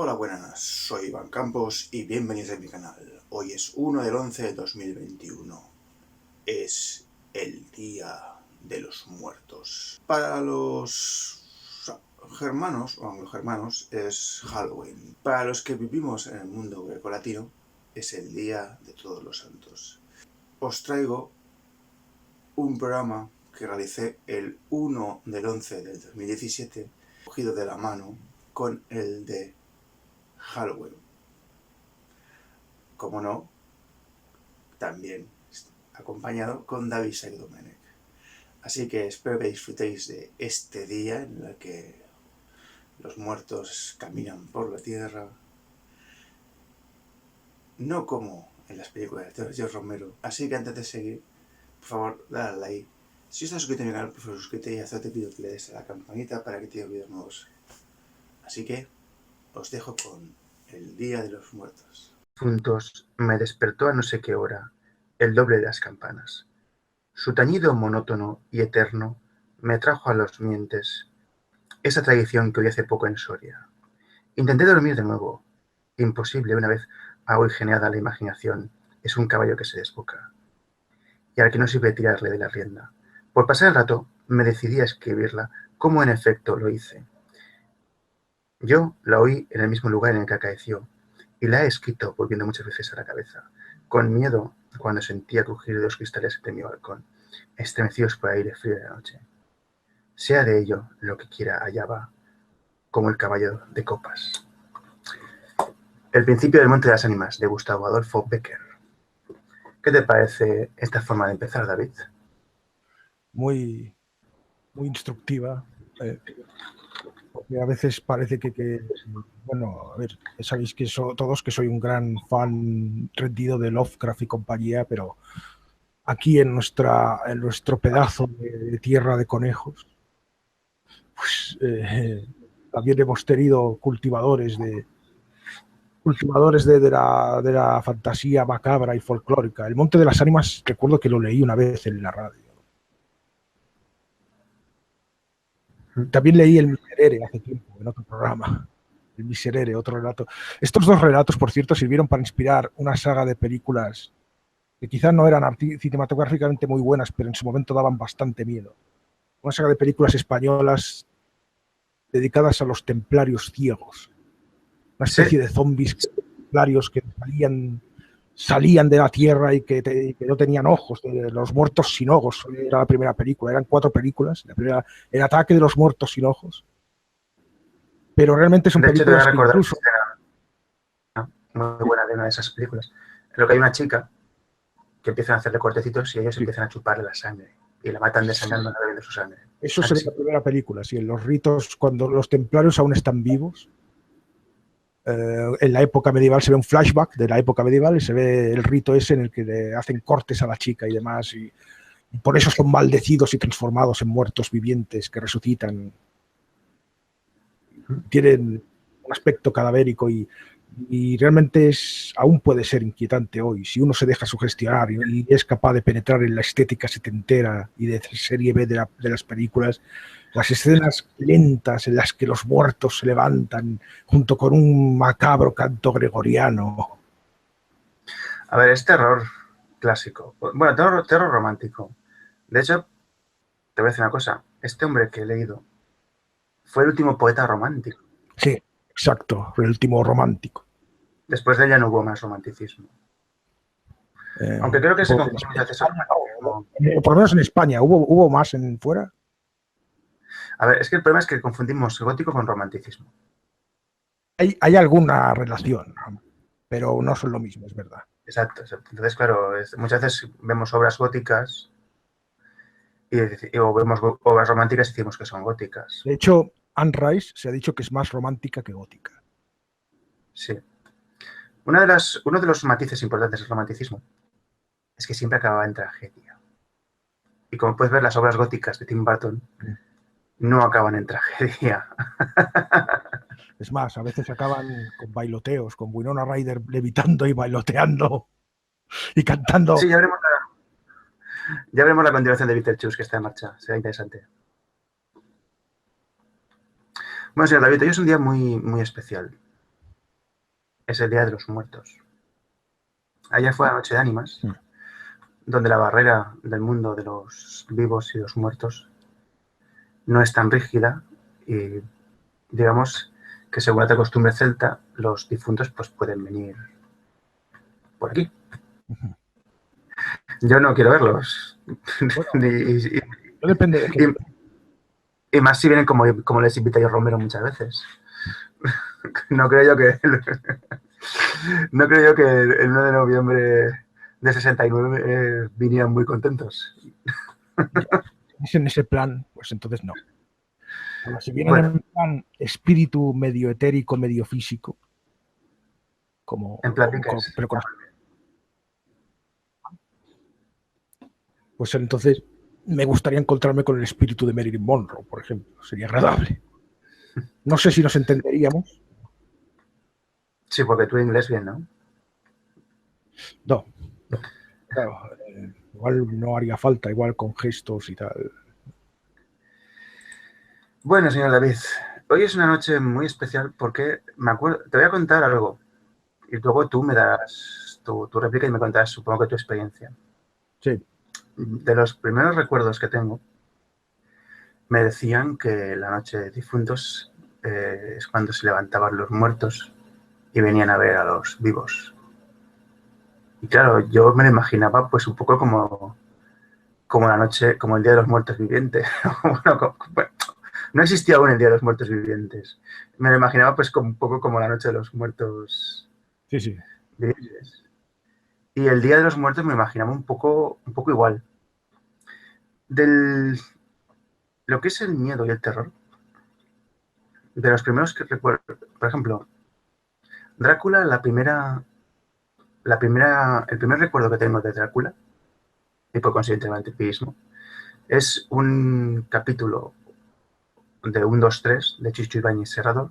Hola, buenas, soy Iván Campos y bienvenidos a mi canal. Hoy es 1 del 11 de 2021. Es el Día de los Muertos. Para los germanos o anglogermanos es Halloween. Para los que vivimos en el mundo grecolatino es el Día de Todos los Santos. Os traigo un programa que realicé el 1 del 11 del 2017, cogido de la mano con el de Halloween. Como no, también acompañado con David Domenech. Así que espero que disfrutéis de este día en el que los muertos caminan por la tierra, no como en las películas de George Romero. Así que antes de seguir, por favor, dale al like. Si estás suscrito a mi canal, por favor suscríbete y te pido que le des a la campanita para que te llegue videos nuevos. Así que os dejo con el Día de los Muertos. Juntos me despertó a no sé qué hora el doble de las campanas. Su tañido monótono y eterno me trajo a los mientes, esa tradición que oí hace poco en Soria. Intenté dormir de nuevo. Imposible, una vez aguijeneada la imaginación, es un caballo que se desboca. Y al que no sirve tirarle de la rienda. Por pasar el rato, me decidí a escribirla, como en efecto lo hice. Yo la oí en el mismo lugar en el que acaeció, y la he escrito volviendo muchas veces a la cabeza, con miedo cuando sentía crujir de los cristales de mi balcón, estremecidos por el aire frío de la noche. Sea de ello lo que quiera, allá va, como el caballo de copas. El principio del Monte de las Ánimas, de Gustavo Adolfo Bécquer. ¿Qué te parece esta forma de empezar, David? Muy instructiva. Porque a veces parece bueno, a ver, sabéis que todos que soy un gran fan rendido de Lovecraft y compañía, pero aquí en nuestro pedazo de tierra de conejos, pues también hemos tenido cultivadores de la fantasía macabra y folclórica. El Monte de las Ánimas, recuerdo que lo leí una vez en la radio. También leí El Miserere hace tiempo, en otro programa. El Miserere, otro relato. Estos dos relatos, por cierto, sirvieron para inspirar una saga de películas que quizás no eran cinematográficamente muy buenas, pero en su momento daban bastante miedo. Una saga de películas españolas dedicadas a los templarios ciegos. Una especie de zombies templarios que salían de la tierra y que no tenían ojos, los muertos sin ojos. Era la primera película, eran 4 películas. La primera, El ataque de los muertos sin ojos. Pero realmente son películas. De hecho, te voy a recordar que incluso muy buena de una de esas películas, en lo que hay una chica que empiezan a hacerle cortecitos y ellos empiezan a chuparle la sangre y la matan desangrando bebiendo su sangre. Eso se ve en la primera película, sí, en los ritos, cuando los templarios aún están vivos. En la época medieval se ve un flashback de la época medieval y se ve el rito ese en el que le hacen cortes a la chica y demás, y por eso son maldecidos y transformados en muertos vivientes que resucitan. Tienen un aspecto cadavérico y realmente aún puede ser inquietante hoy. Si uno se deja sugestionar y es capaz de penetrar en la estética setentera y de serie B de las películas, las escenas lentas en las que los muertos se levantan junto con un macabro canto gregoriano. A ver, es terror clásico. Bueno, terror romántico. De hecho, te voy a decir una cosa. Este hombre que he leído fue el último poeta romántico. Sí, exacto, el último romántico. Después de él ya no hubo más romanticismo. Aunque creo que se confunde muchas veces. Por lo menos en España, ¿hubo más en fuera? A ver, es que el problema es que confundimos gótico con romanticismo. Hay alguna relación, pero no son lo mismo, es verdad. Exacto. Entonces, claro, muchas veces vemos obras góticas o vemos obras románticas y decimos que son góticas. De hecho, Anne Rice se ha dicho que es más romántica que gótica. Sí. Uno de los matices importantes del romanticismo es que siempre acababa en tragedia. Y como puedes ver, las obras góticas de Tim Burton no acaban en tragedia. Es más, a veces acaban con bailoteos, con Winona Ryder levitando y bailoteando y cantando. Sí, ya veremos la continuación de Beetlejuice que está en marcha. Será interesante. Bueno, señor David, hoy es un día muy, muy especial. es el Día de los Muertos. Ayer fue la Noche de Ánimas, donde la barrera del mundo de los vivos y los muertos no es tan rígida y digamos que según la costumbre celta, los difuntos pues pueden venir por aquí. Yo no quiero verlos. Bueno, no depende de qué. Y más si vienen como les invita yo Romero muchas veces. No creo yo que el 1 de noviembre de 69 vinieran muy contentos. En ese plan, pues entonces no. Pero si vienen Bueno, en plan espíritu medio etérico, medio físico, en plan de que es. Pues entonces me gustaría encontrarme con el espíritu de Marilyn Monroe, por ejemplo. Sería agradable. No sé si nos entenderíamos. Sí, porque tú inglés bien, ¿no? No. Claro, igual no haría falta, igual con gestos y tal. Bueno, señor David, hoy es una noche muy especial porque me acuerdo, te voy a contar algo y luego tú me darás tu réplica y me contarás, supongo que tu experiencia. Sí. De los primeros recuerdos que tengo, me decían que la noche de difuntos es cuando se levantaban los muertos y venían a ver a los vivos. Y claro, yo me lo imaginaba pues un poco como la noche, como el Día de los Muertos Vivientes. Bueno, no existía aún el Día de los Muertos Vivientes. Me lo imaginaba pues un poco como la noche de los muertos vivientes. Y el Día de los Muertos me imaginaba un poco igual. Lo que es el miedo y el terror, de los primeros que recuerdo, por ejemplo, Drácula, el primer recuerdo que tengo de Drácula, y por consiguiente el vampirismo, es un capítulo de 1, 2, 3 de Chicho Ibáñez Serrador,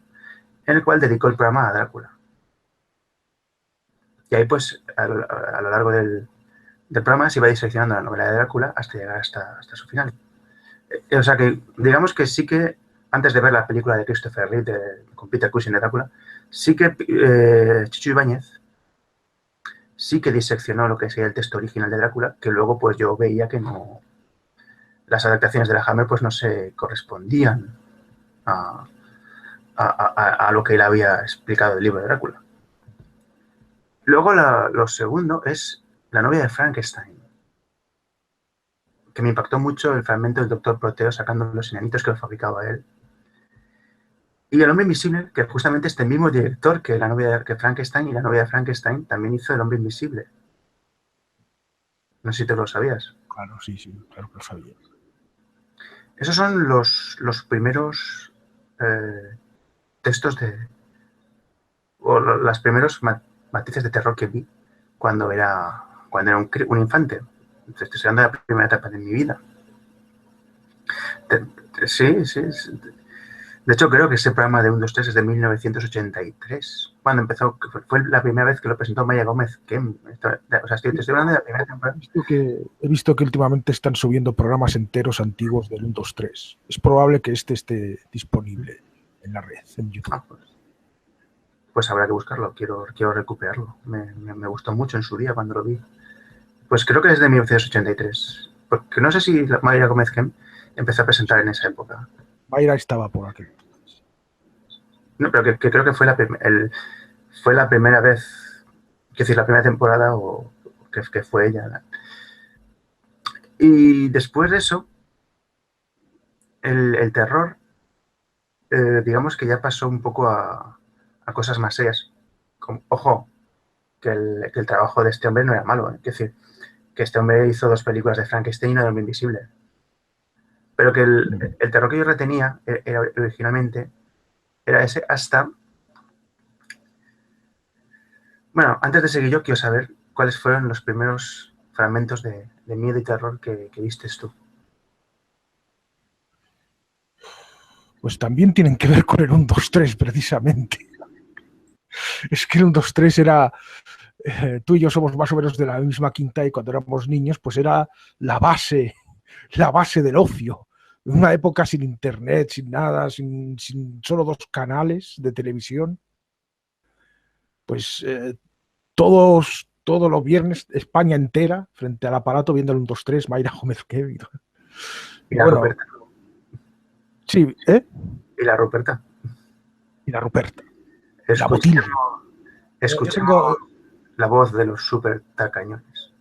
en el cual dedicó el programa a Drácula. Y ahí, pues, a lo largo del programa se iba diseccionando la novela de Drácula hasta llegar hasta su final. O sea que, digamos que sí que, antes de ver la película de Christopher Reeve con Peter Cushing de Drácula, sí que Chicho Ibáñez sí que diseccionó lo que sería el texto original de Drácula, que luego pues yo veía que no, las adaptaciones de la Hammer pues no se correspondían a lo que él había explicado del libro de Drácula. Luego lo segundo es La novia de Frankenstein, que me impactó mucho el fragmento del doctor Proteo sacando los enanitos que lo fabricaba él. Y El hombre invisible, que justamente este mismo director que Frankenstein y La novia de Frankenstein también hizo El hombre invisible. No sé si te lo sabías. Claro, sí, claro que lo sabía. Esos son los primeros textos o las primeros matices de terror que vi cuando era un infante. Estoy hablando de la primera etapa de mi vida. Sí. De hecho, creo que ese programa de 1, 2, 3 es de 1983, cuando empezó, fue la primera vez que lo presentó Maya Gómez Kem. O sea, te estoy hablando de la primera temporada. He visto que últimamente están subiendo programas enteros antiguos del 1, 2, 3. Es probable que este esté disponible en la red, en YouTube. Pues habrá que buscarlo, quiero recuperarlo. Me gustó mucho en su día cuando lo vi. Pues creo que es de 1983. Porque no sé si Mayra Gómez Kem empezó a presentar en esa época. Mayra estaba por aquel. No, pero que creo que fue la primera vez, es decir, la primera temporada o que fue ella. Y después de eso, el terror, digamos que ya pasó un poco a cosas más serias. Ojo, que el trabajo de este hombre no era malo. Es decir, que este hombre hizo 2 películas de Frankenstein y una de Hombre Invisible. Pero que el terror que yo retenía originalmente era ese hasta... Bueno, antes de seguir yo quiero saber cuáles fueron los primeros fragmentos de miedo y terror que vistes tú. Pues también tienen que ver con el 1, 2, 3, precisamente. Es que el 1, 2, 3 era... tú y yo somos más o menos de la misma quinta y cuando éramos niños, pues era la base del ocio. En una época sin internet, sin nada, sin solo 2 canales de televisión. pues todos los viernes, España entera, frente al aparato, viendo el 1, 2, 3, Mayra Gómez Kevin. Y la Bueno, Ruperta. sí, Y la Ruperta. y la Ruperta. La Escuchemos, Botillo. escuchemos Yo tengo, la voz de los super tacañones.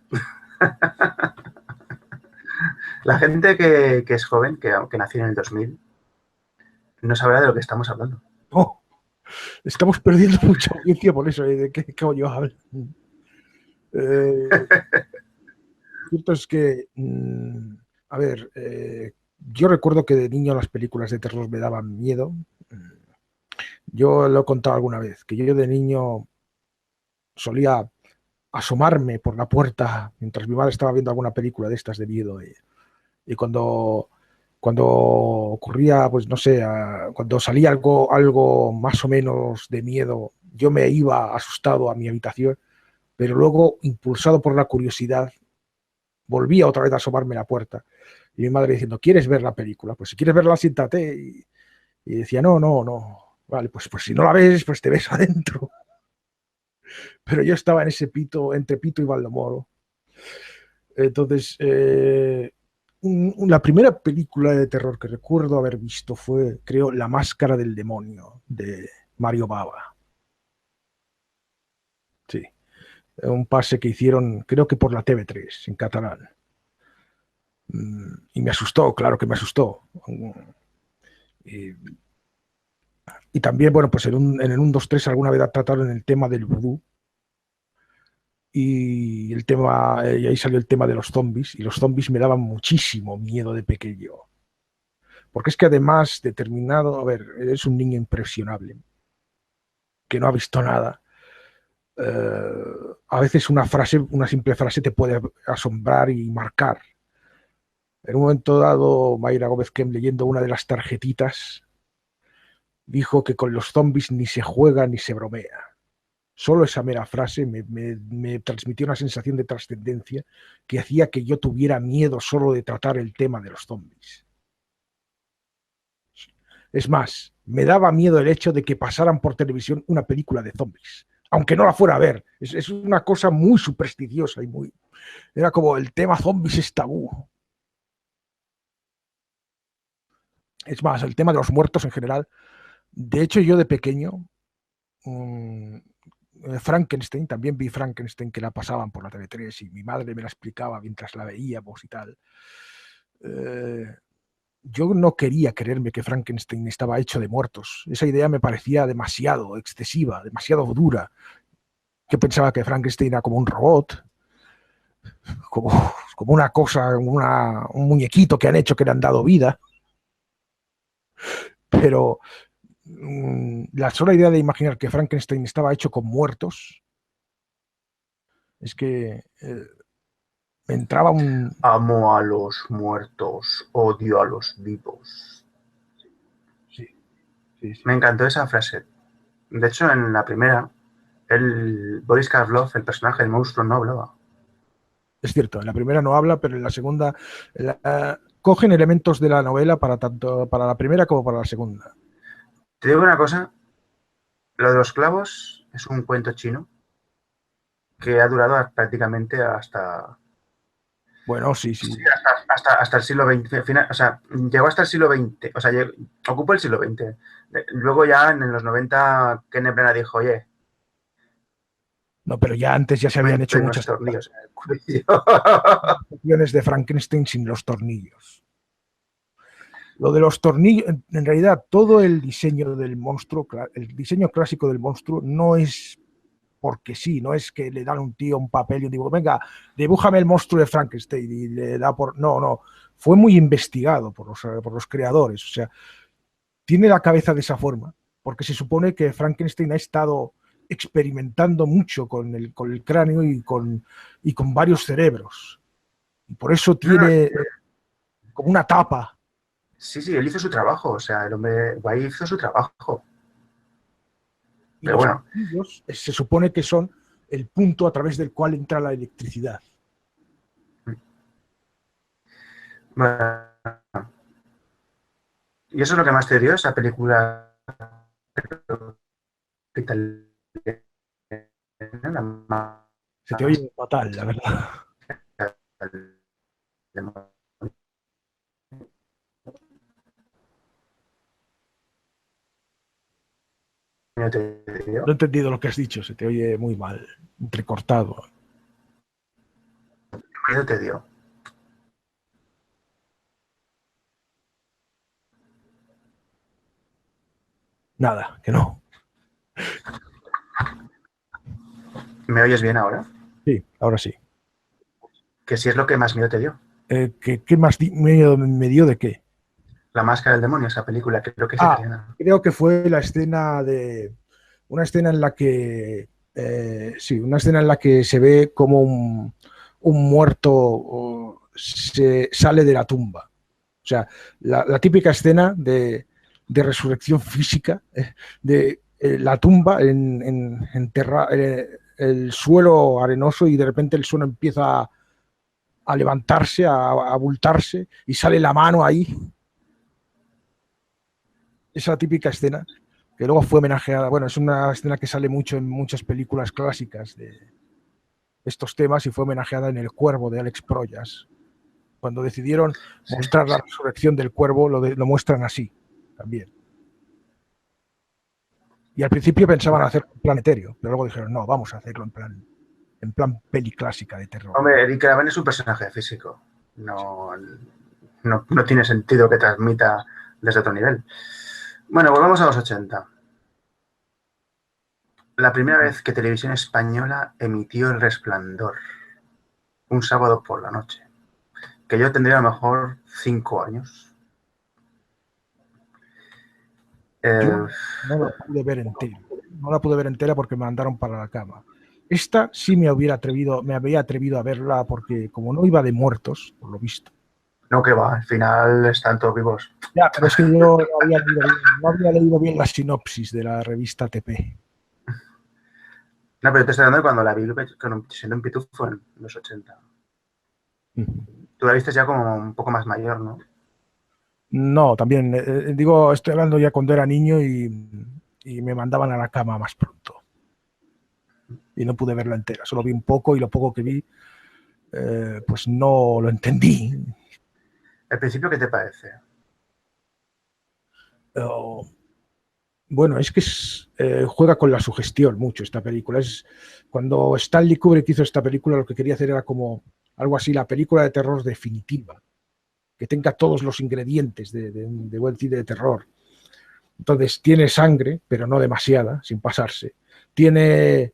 La gente que es joven, que nació en el 2000, no sabrá de lo que estamos hablando. oh, estamos perdiendo mucha audiencia por eso, ¿de qué coño hablan? Cierto es que, a ver, yo recuerdo que de niño las películas de terror me daban miedo. Yo lo he contado alguna vez, que yo de niño solía asomarme por la puerta mientras mi madre estaba viendo alguna película de estas de miedo. Y cuando ocurría, pues no sé, cuando salía algo más o menos de miedo, yo me iba asustado a mi habitación, pero luego, impulsado por la curiosidad, volvía otra vez a asomarme a la puerta. Y mi madre diciendo, ¿quieres ver la película? Pues si quieres verla, siéntate. Y decía, no, no, no. Vale, pues si no la ves, pues te ves adentro. Pero yo estaba en ese pito, entre Pito y Valdemoro. Entonces, la primera película de terror que recuerdo haber visto fue, creo, La Máscara del Demonio, de Mario Bava. Sí, un pase que hicieron, creo que por la TV3, en catalán. Y me asustó, claro que me asustó. Y, y también, bueno, pues en el 1, 2, 3 alguna vez trataron el tema del vudú. Y el tema, y ahí salió el tema de los zombies, y los zombies me daban muchísimo miedo de pequeño. Porque es que además determinado, a ver, eres un niño impresionable, que no ha visto nada. A veces una simple frase te puede asombrar y marcar. En un momento dado, Mayra Gómez Kem, leyendo una de las tarjetitas, dijo que con los zombies ni se juega ni se bromea. Solo esa mera frase me transmitió una sensación de trascendencia que hacía que yo tuviera miedo solo de tratar el tema de los zombies. Es más, me daba miedo el hecho de que pasaran por televisión una película de zombies, aunque no la fuera a ver. Es una cosa muy supersticiosa y muy... Era como el tema zombies es tabú. Es más, el tema de los muertos en general. De hecho, yo de pequeño, Frankenstein, también vi Frankenstein que la pasaban por la TV3 y mi madre me la explicaba mientras la veíamos y tal. Yo no quería creerme que Frankenstein estaba hecho de muertos. Esa idea me parecía demasiado excesiva, demasiado dura. Yo pensaba que Frankenstein era como un robot, como una cosa, un muñequito que han hecho que le han dado vida. Pero la sola idea de imaginar que Frankenstein estaba hecho con muertos es que me entraba un... Amo a los muertos, odio a los vivos. Sí, sí, sí. Me encantó esa frase. De hecho, en la primera, Boris Karloff, el personaje del monstruo, no hablaba. Es cierto, en la primera no habla, pero en la segunda cogen elementos de la novela tanto para la primera como para la segunda. Te digo una cosa, lo de los clavos es un cuento chino que ha durado prácticamente hasta... Bueno, sí, sí. Sí, hasta el siglo XX. O sea, llegó hasta el siglo XX. O sea, ocupó el siglo XX. Luego ya en los 90, Kenneth Branagh dijo, oye... No, pero ya antes ya se habían hecho muchas tornillos en el cuello de Frankenstein sin los tornillos. Lo de los tornillos, en realidad, todo el diseño del monstruo, el diseño clásico del monstruo no es porque sí, no es que le dan a un tío un papel y digo, venga, dibújame el monstruo de Frankenstein y le da por... No, no, fue muy investigado por los creadores, o sea, tiene la cabeza de esa forma, porque se supone que Frankenstein ha estado experimentando mucho con el cráneo y con varios cerebros. Y por eso tiene como una tapa. Sí, sí, él hizo su trabajo, o sea, el hombre guay hizo su trabajo. Y pero los bueno. tornillos se supone que son el punto a través del cual entra la electricidad. Bueno, y eso es lo que más te dio, esa película italiana. La máscara Se te oye fatal, la verdad. del demonio te No he dio. entendido lo que has dicho, se te oye muy mal, entrecortado. ¿Qué miedo te dio? Nada, que no. ¿Me oyes bien ahora? Sí, ahora sí. Que si es lo que más miedo te dio. ¿Qué más miedo me dio de qué? La máscara del demonio, esa película, que creo que es Ah, italiana. creo que fue la escena de... Una escena en la que... sí, una escena en la que se ve como un muerto se sale de la tumba. O sea, la típica escena de resurrección física, de la tumba el suelo arenoso y de repente el suelo empieza a levantarse, a abultarse y sale la mano ahí. Esa típica escena que luego fue homenajeada. Bueno, es una escena que sale mucho en muchas películas clásicas de estos temas y fue homenajeada en El Cuervo de Alex Proyas. Cuando decidieron Sí, mostrar la resurrección del cuervo, lo muestran así también. Y al principio pensaban hacerlo en plan etéreo, pero luego dijeron, no, vamos a hacerlo en plan peli clásica de terror. Hombre, Eric Craven es un personaje físico. No tiene sentido que transmita desde otro nivel. Bueno, volvamos a los 80. La primera vez que Televisión Española emitió El Resplandor, un sábado por la noche, que yo tendría a lo mejor 5 años. Yo no la pude ver entera. No la pude ver entera porque me mandaron para la cama. Esta sí me había atrevido a verla porque como no iba de muertos, por lo visto. No, que va, al final están todos vivos. Ya, pero es que yo no había leído bien la sinopsis de la revista TP. No, pero te estoy hablando de cuando la vi siendo un pitufo en los 80. Tú la viste ya como un poco más mayor, ¿no? No, también, digo, estoy hablando ya cuando era niño y me mandaban a la cama más pronto. Y no pude verla entera, solo vi un poco y lo poco que vi, pues no lo entendí. ¿Al principio qué te parece? Bueno, es que juega con la sugestión mucho esta película. Cuando Stanley Kubrick hizo esta película, lo que quería hacer era como algo así, la película de terror definitiva, que tenga todos los ingredientes de buen cine de terror. Entonces, tiene sangre, pero no demasiada, sin pasarse. Tiene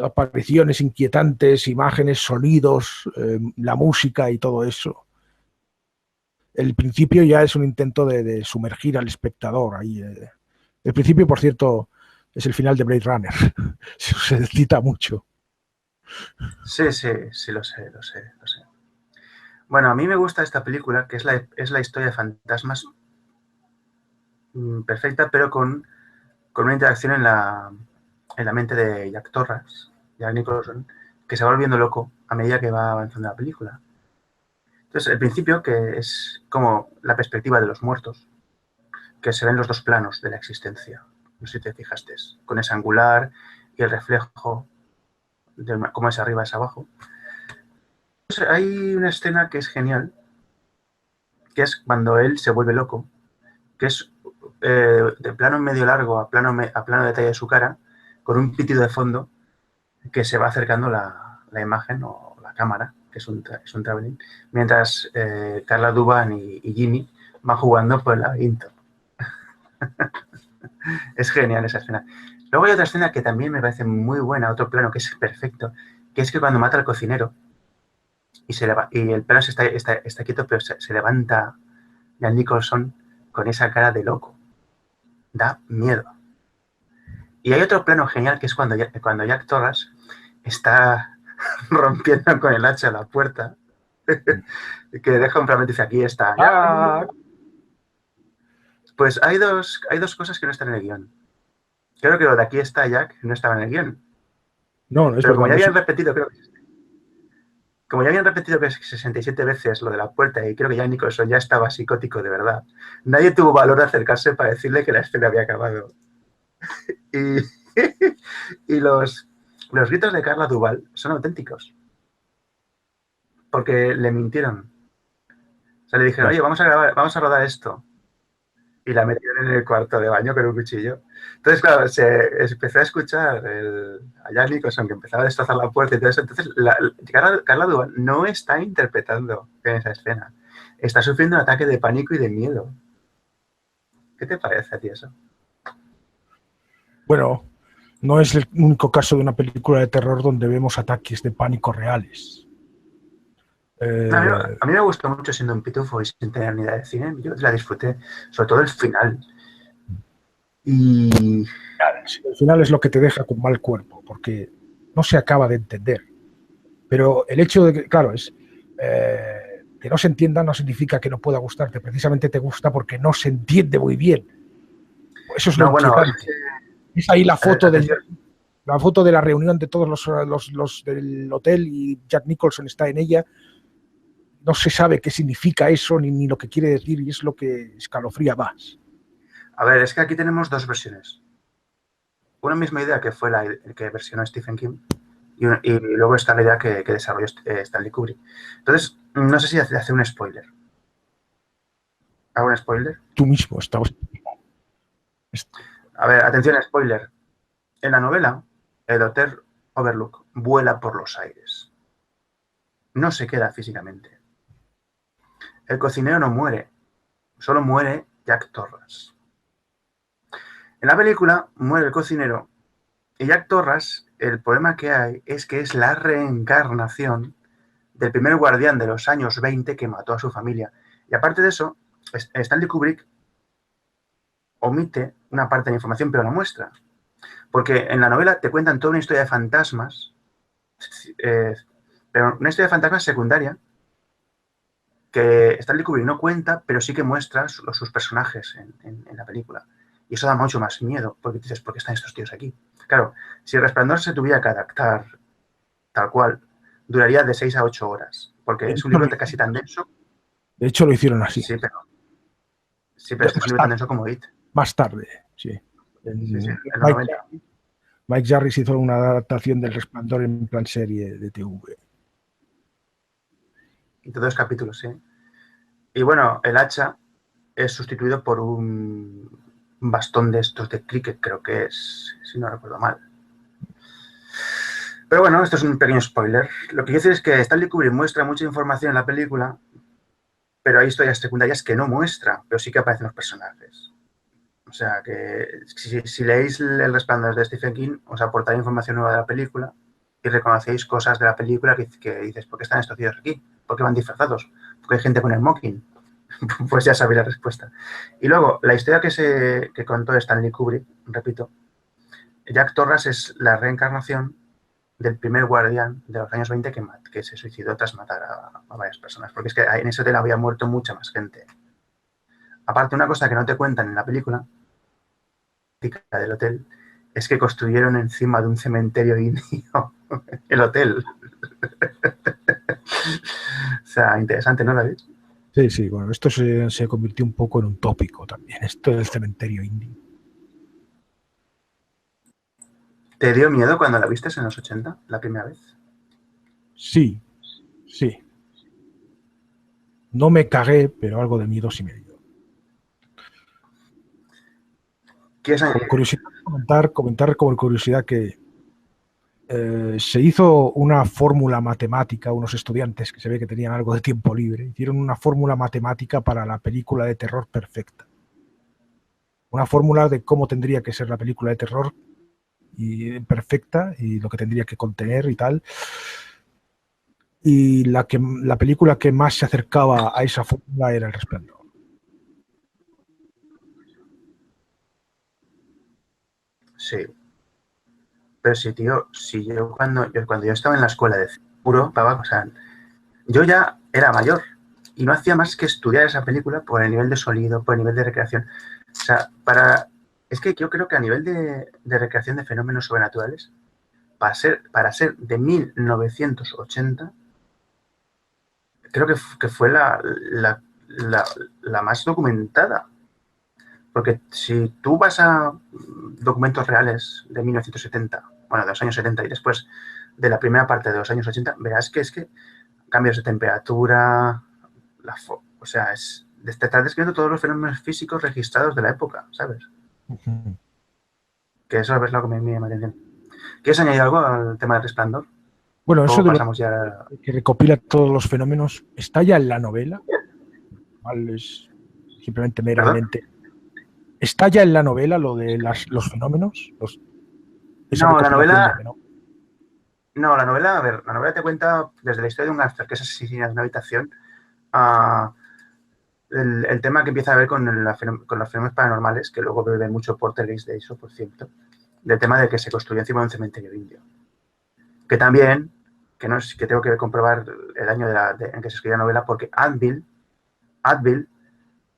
apariciones inquietantes, imágenes, sonidos, la música y todo eso. El principio ya es un intento de sumergir al espectador ahí. El principio, por cierto, es el final de Blade Runner. Se cita mucho. Sí, lo sé. Bueno, a mí me gusta esta película, que es la historia de fantasmas perfecta, pero con una interacción en la mente de Jack Nicholson, que se va volviendo loco a medida que va avanzando la película. Entonces, el principio, que es como la perspectiva de los muertos, que se ven los dos planos de la existencia. No sé si te fijaste, con ese angular y el reflejo de cómo es arriba es abajo. Entonces, hay una escena que es genial, que es cuando él se vuelve loco, que es de plano medio largo a plano detalle de su cara, con un pitido de fondo que se va acercando la imagen o la cámara, que es un traveling, mientras Carla Duvall y Jimmy van jugando por el laberinto. Es genial esa escena. Luego hay otra escena que también me parece muy buena, otro plano que es perfecto, que es que cuando mata al cocinero y el plano está quieto, pero se levanta Jan Nicholson con esa cara de loco. Da miedo. Y hay otro plano genial que es cuando Jack Torrance está rompiendo con el hacha la puerta, que deja un fragmento y dice, aquí está Jack. Pues hay dos cosas que no están en el guión. Creo que lo de aquí está Jack no estaba en el guión. No, es Pero verdad. como ya habían repetido, como ya habían repetido 67 veces lo de la puerta y creo que Jack Nicholson ya estaba psicótico de verdad, nadie tuvo valor de acercarse para decirle que la escena había acabado. Y Y los gritos de Carla Duvall son auténticos. Porque le mintieron. O sea, le dijeron, oye, vamos a rodar esto. Y la metieron en el cuarto de baño con un cuchillo. Entonces, claro, se empezó a escuchar a Jack Nicholson que empezaba a destrozar la puerta y todo eso. Entonces, Carla Duvall no está interpretando en esa escena. Está sufriendo un ataque de pánico y de miedo. ¿Qué te parece a ti eso? Bueno, no es el único caso de una película de terror donde vemos ataques de pánico reales. A mí me gustó mucho siendo un pitufo y sin tener ni idea de cine. Yo la disfruté, sobre todo el final. Y el final es lo que te deja con mal cuerpo, porque no se acaba de entender. Pero el hecho de que, claro, es que no se entienda no significa que no pueda gustarte. Precisamente te gusta porque no se entiende muy bien. Eso es lo inquietante. Es ahí la foto de la reunión de todos los del hotel y Jack Nicholson está en ella. No se sabe qué significa eso ni lo que quiere decir y es lo que escalofría más. A ver, es que aquí tenemos dos versiones. Una misma idea que fue la que versionó Stephen King y luego está la idea que desarrolló Stanley Kubrick. Entonces, no sé si hace un spoiler. ¿Hago un spoiler? Tú mismo estabas... A ver, atención, spoiler. En la novela, el Hotel Overlook vuela por los aires. No se queda físicamente. El cocinero no muere. Solo muere Jack Torrance. En la película muere el cocinero y Jack Torrance, el problema que hay es que es la reencarnación del primer guardián de los años 20 que mató a su familia. Y aparte de eso, Stanley Kubrick omite una parte de la información, pero la muestra. Porque en la novela te cuentan toda una historia de fantasmas, pero una historia de fantasmas secundaria que Stanley Kubrick no cuenta, pero sí que muestra sus personajes en la película. Y eso da mucho más miedo, porque dices, ¿por qué están estos tíos aquí? Claro, si El Resplandor se tuviera que adaptar tal cual, duraría de 6 a 8 horas, porque es un libro casi tan denso. De hecho, lo hicieron así. Sí, pero es que es un libro tan denso como It. Más tarde, sí. En los 90. Mike Jarvis hizo una adaptación del Resplandor en plan serie de TV. Y de 2 capítulos, sí. Y bueno, el hacha es sustituido por un bastón de estos de cricket, creo que es, si no recuerdo mal. Pero bueno, esto es un pequeño spoiler. Lo que quiero decir es que Stanley Kubrick muestra mucha información en la película, pero hay historias secundarias que no muestra, pero sí que aparecen los personajes. O sea que si leéis El Resplandor de Stephen King, os aportará información nueva de la película y reconocéis cosas de la película que dices, ¿por qué están estos tíos aquí? ¿Por qué van disfrazados? ¿Por qué hay gente con el smoking? Pues ya sabéis la respuesta. Y luego, la historia que contó Stanley Kubrick, repito, Jack Torrance es la reencarnación del primer guardián de los años 20 que se suicidó tras matar a varias personas. Porque es que en ese hotel había muerto mucha más gente. Aparte, una cosa que no te cuentan en la película del hotel es que construyeron encima de un cementerio indio el hotel. O sea, interesante, ¿no, David? Sí, bueno, esto se convirtió un poco en un tópico también, esto del cementerio indio. ¿Te dio miedo cuando la viste en los 80, la primera vez? Sí. No me cagué, pero algo de miedo sí me dio. Como curiosidad, comentar como curiosidad que se hizo una fórmula matemática, unos estudiantes que se ve que tenían algo de tiempo libre, hicieron una fórmula matemática para la película de terror perfecta. Una fórmula de cómo tendría que ser la película de terror perfecta y lo que tendría que contener y tal. Y la película que más se acercaba a esa fórmula era El Resplandor. Sí. Pero sí, tío, si cuando yo estaba en la escuela de puro, o sea, yo ya era mayor y no hacía más que estudiar esa película por el nivel de sonido, por el nivel de recreación. O sea, es que yo creo que a nivel de recreación de fenómenos sobrenaturales, para ser de 1980, creo que fue la más documentada. Porque si tú vas a documentos reales de 1970, bueno, de los años 70 y después de la primera parte de los años 80, verás que es que cambios de temperatura, o sea, te estás describiendo todos los fenómenos físicos registrados de la época, ¿sabes? Que eso es lo que me llama la atención. ¿Quieres añadir algo al tema del Resplandor? Bueno, eso de pasamos ya que recopila todos los fenómenos, ¿está ya en la novela? Es simplemente meramente. ¿Perdón? ¿Está ya en la novela lo de los fenómenos? No, la novela... No, la novela, a ver, la novela te cuenta desde la historia de un gángster que es asesinado en una habitación a el tema que empieza a ver con los fenómenos paranormales, que luego bebe mucho Portergeist de eso, por cierto, del tema de que se construyó encima de un cementerio indio. Que también, que tengo que comprobar el año en que se escribió la novela, porque Abbeville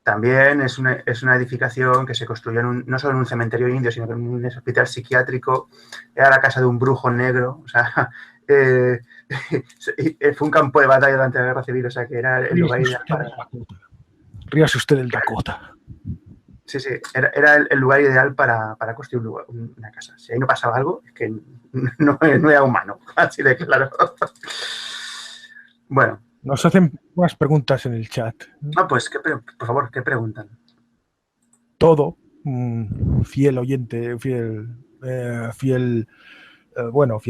también es una edificación que se construyó no solo en un cementerio indio, sino en un hospital psiquiátrico. Era la casa de un brujo negro, o sea, fue un campo de batalla durante la Guerra Civil, o sea, que era el lugar ideal para... Ríase usted del Dakota. Sí, era el lugar ideal para construir una casa. Si ahí no pasaba algo, es que no era humano, así de claro. Bueno. Nos hacen unas preguntas en el chat. No, pues, por favor, ¿qué preguntan? Todo, fiel oyente, fiel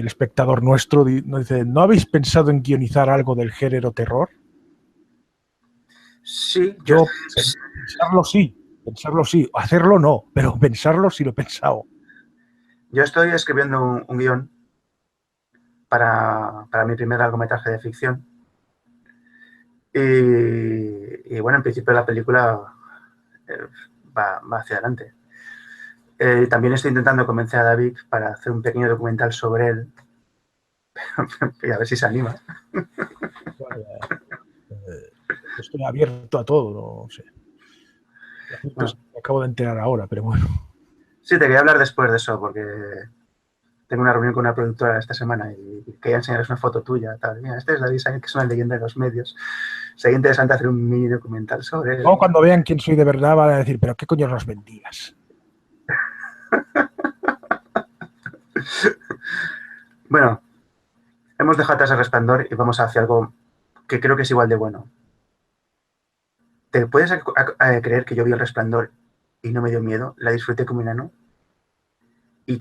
espectador nuestro, nos dice, ¿no habéis pensado en guionizar algo del género terror? Sí. Yo pensarlo sí, hacerlo no, pero pensarlo sí lo he pensado. Yo estoy escribiendo un guión para mi primer largometraje de ficción. Y bueno, en principio la película va hacia adelante. También estoy intentando convencer a David para hacer un pequeño documental sobre él. Y a ver si se anima. Estoy abierto a todo, no sé. Me acabo de enterar ahora, pero bueno. Sí, te quería hablar después de eso, porque tengo una reunión con una productora esta semana y quería enseñarles una foto tuya. Tal. Mira, este es David Sáenz, que es una leyenda de los medios. Sería interesante hacer un mini documental sobre él. Luego, cuando vean quién soy de verdad, van a decir, ¿pero qué coño nos vendías? Bueno, hemos dejado atrás el Resplandor y vamos hacia algo que creo que es igual de bueno. ¿Te puedes creer que yo vi el Resplandor y no me dio miedo? La disfruté como un enano. Y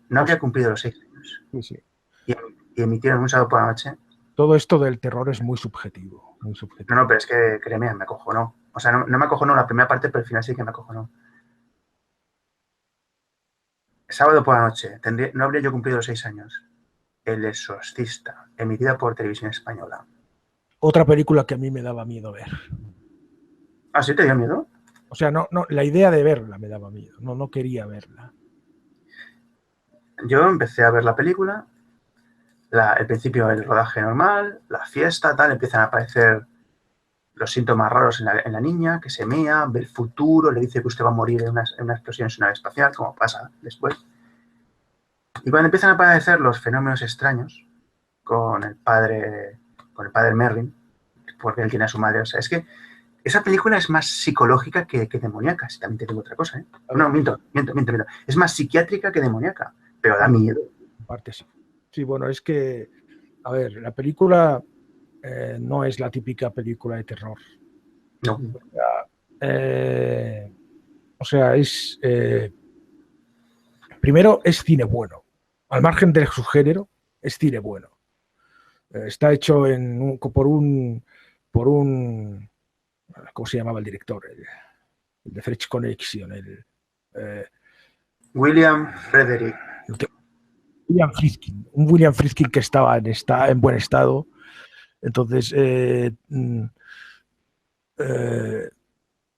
no habría cumplido los 6 años. Sí. Y emitieron un sábado por la noche. Todo esto del terror es muy subjetivo. No, pero es que, créeme, me acojonó. O sea, no me acojonó la primera parte, pero al final sí que me acojonó. Sábado por la noche, no habría yo cumplido los 6 años. El Exorcista, emitida por Televisión Española. Otra película que a mí me daba miedo ver. ¿Ah, sí te dio miedo? O sea, no, la idea de verla me daba miedo. No quería verla. Yo empecé a ver la película, el principio del rodaje normal, la fiesta, tal, empiezan a aparecer los síntomas raros en la niña, que se mea, ve el futuro, le dice que usted va a morir en una explosión en su nave espacial, como pasa después. Y cuando empiezan a aparecer los fenómenos extraños con el padre Merrin, porque él tiene a su madre, o sea, es que esa película es más psicológica que demoníaca, si también te digo otra cosa, ¿eh? No, miento. Es más psiquiátrica que demoníaca, pero da miedo. En parte sí. Sí, bueno, es que, a ver, la película no es la típica película de terror. No. O sea, es... primero, es cine bueno. Al margen de su género, es cine bueno. Está hecho por un... ¿Cómo se llamaba el director? El de French Connection. William Frederick. William Friedkin. Un William Friedkin que está en buen estado. Entonces,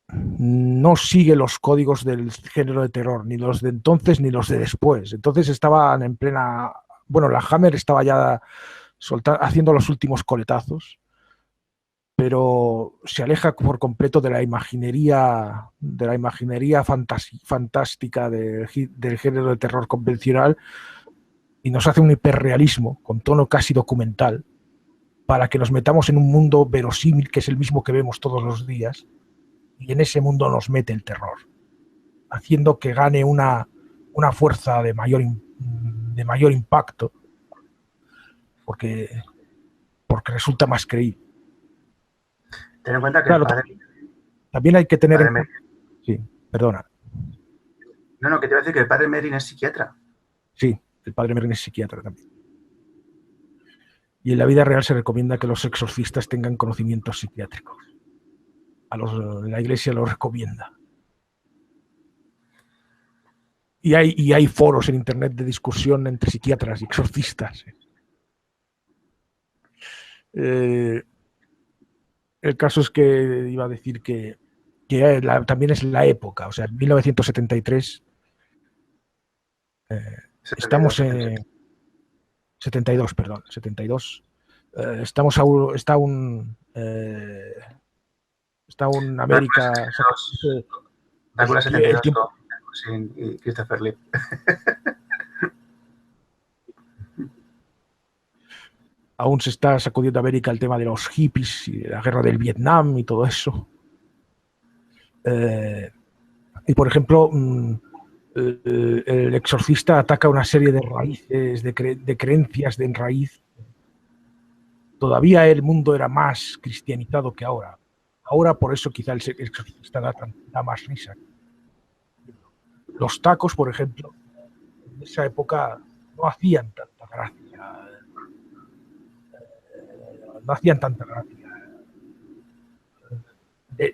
no sigue los códigos del género de terror, ni los de entonces ni los de después. Entonces estaban en plena... Bueno, la Hammer estaba ya haciendo los últimos coletazos, pero se aleja por completo de la imaginería fantástica del género de terror convencional y nos hace un hiperrealismo con tono casi documental para que nos metamos en un mundo verosímil que es el mismo que vemos todos los días y en ese mundo nos mete el terror. haciendo que gane una fuerza de mayor impacto, porque resulta más creíble. Ten en cuenta que Claro, el padre... también hay que tener en padre cuenta... Sí, perdona. No, que te iba a decir que el padre Merrin es psiquiatra. Sí, el padre Merrin es psiquiatra también. Y en la vida real se recomienda que los exorcistas tengan conocimientos psiquiátricos. La iglesia lo recomienda. Y hay foros en internet de discusión entre psiquiatras y exorcistas. El caso es que iba a decir que también es la época, o sea, en 1973 estamos en 72, perdón, 72. Está un América. Drácula 72 tiempo, y Christopher Lee. Aún se está sacudiendo América el tema de los hippies y de la guerra del Vietnam y todo eso. Y por ejemplo, el exorcista ataca una serie de raíces, de creencias de raíz. Todavía el mundo era más cristianizado que ahora. Ahora por eso quizá el exorcista da más risa. Los tacos, por ejemplo, en esa época no hacían tanta gracia.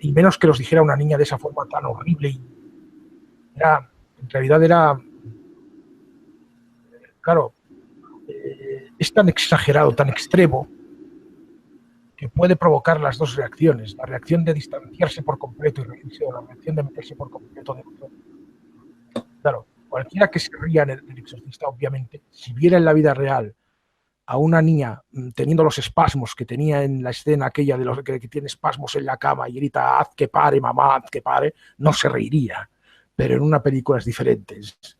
Y menos que los dijera una niña de esa forma tan horrible. En realidad era, claro, es tan exagerado, tan extremo, que puede provocar las dos reacciones, la reacción de distanciarse por completo y reírse, o la reacción de meterse por completo dentro. Claro, cualquiera que se ría en el exorcista, obviamente, si viera en la vida real a una niña teniendo los espasmos que tenía en la escena aquella de los que tiene espasmos en la cama y grita, haz que pare, mamá, haz que pare, no se reiría. Pero en una película es diferente. Es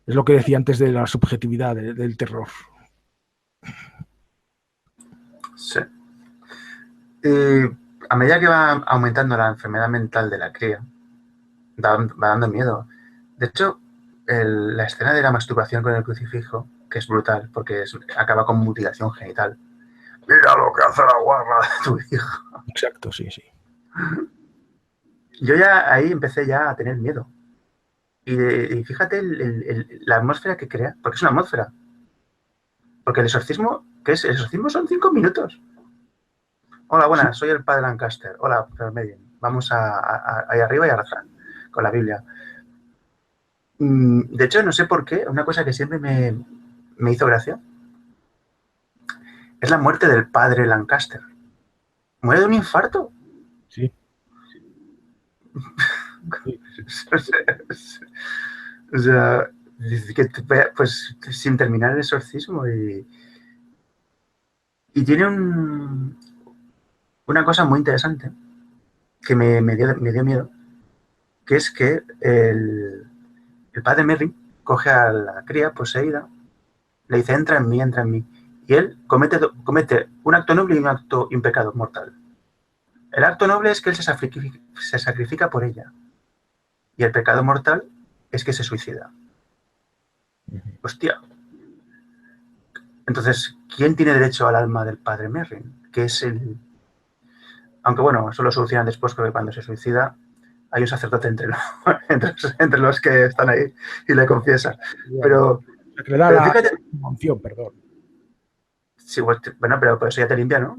lo que decía antes de la subjetividad del terror. Sí. A medida que va aumentando la enfermedad mental de la cría, va dando miedo. De hecho, la escena de la masturbación con el crucifijo, que es brutal, porque acaba con mutilación genital. Mira lo que hace la guarra de tu hijo. Exacto, sí. Yo ya ahí empecé ya a tener miedo. Y fíjate la atmósfera que crea, porque es una atmósfera. Porque el exorcismo, ¿qué es? El exorcismo son 5 minutos. Hola, buenas, soy el padre Lancaster. Hola, Medin. Vamos ahí arriba y a rezar con la Biblia. De hecho, no sé por qué, una cosa que siempre me hizo gracia es la muerte del padre Lancaster. Muere de un infarto. Sí. O sea, pues sin terminar el exorcismo y tiene una cosa muy interesante que me dio miedo, que es que el padre Merrin coge a la cría poseída, le dice, entra en mí, y él comete un acto noble y un pecado mortal. El acto noble es que él se sacrifica por ella, y el pecado mortal es que se suicida. Hostia. Entonces, ¿quién tiene derecho al alma del padre Merrin? Que es el... Aunque bueno, eso lo solucionan después, porque cuando se suicida hay un sacerdote entre los que están ahí y le confiesa. Pero que le da la unción, perdón. Sí, bueno, pero por eso ya te limpia, ¿no?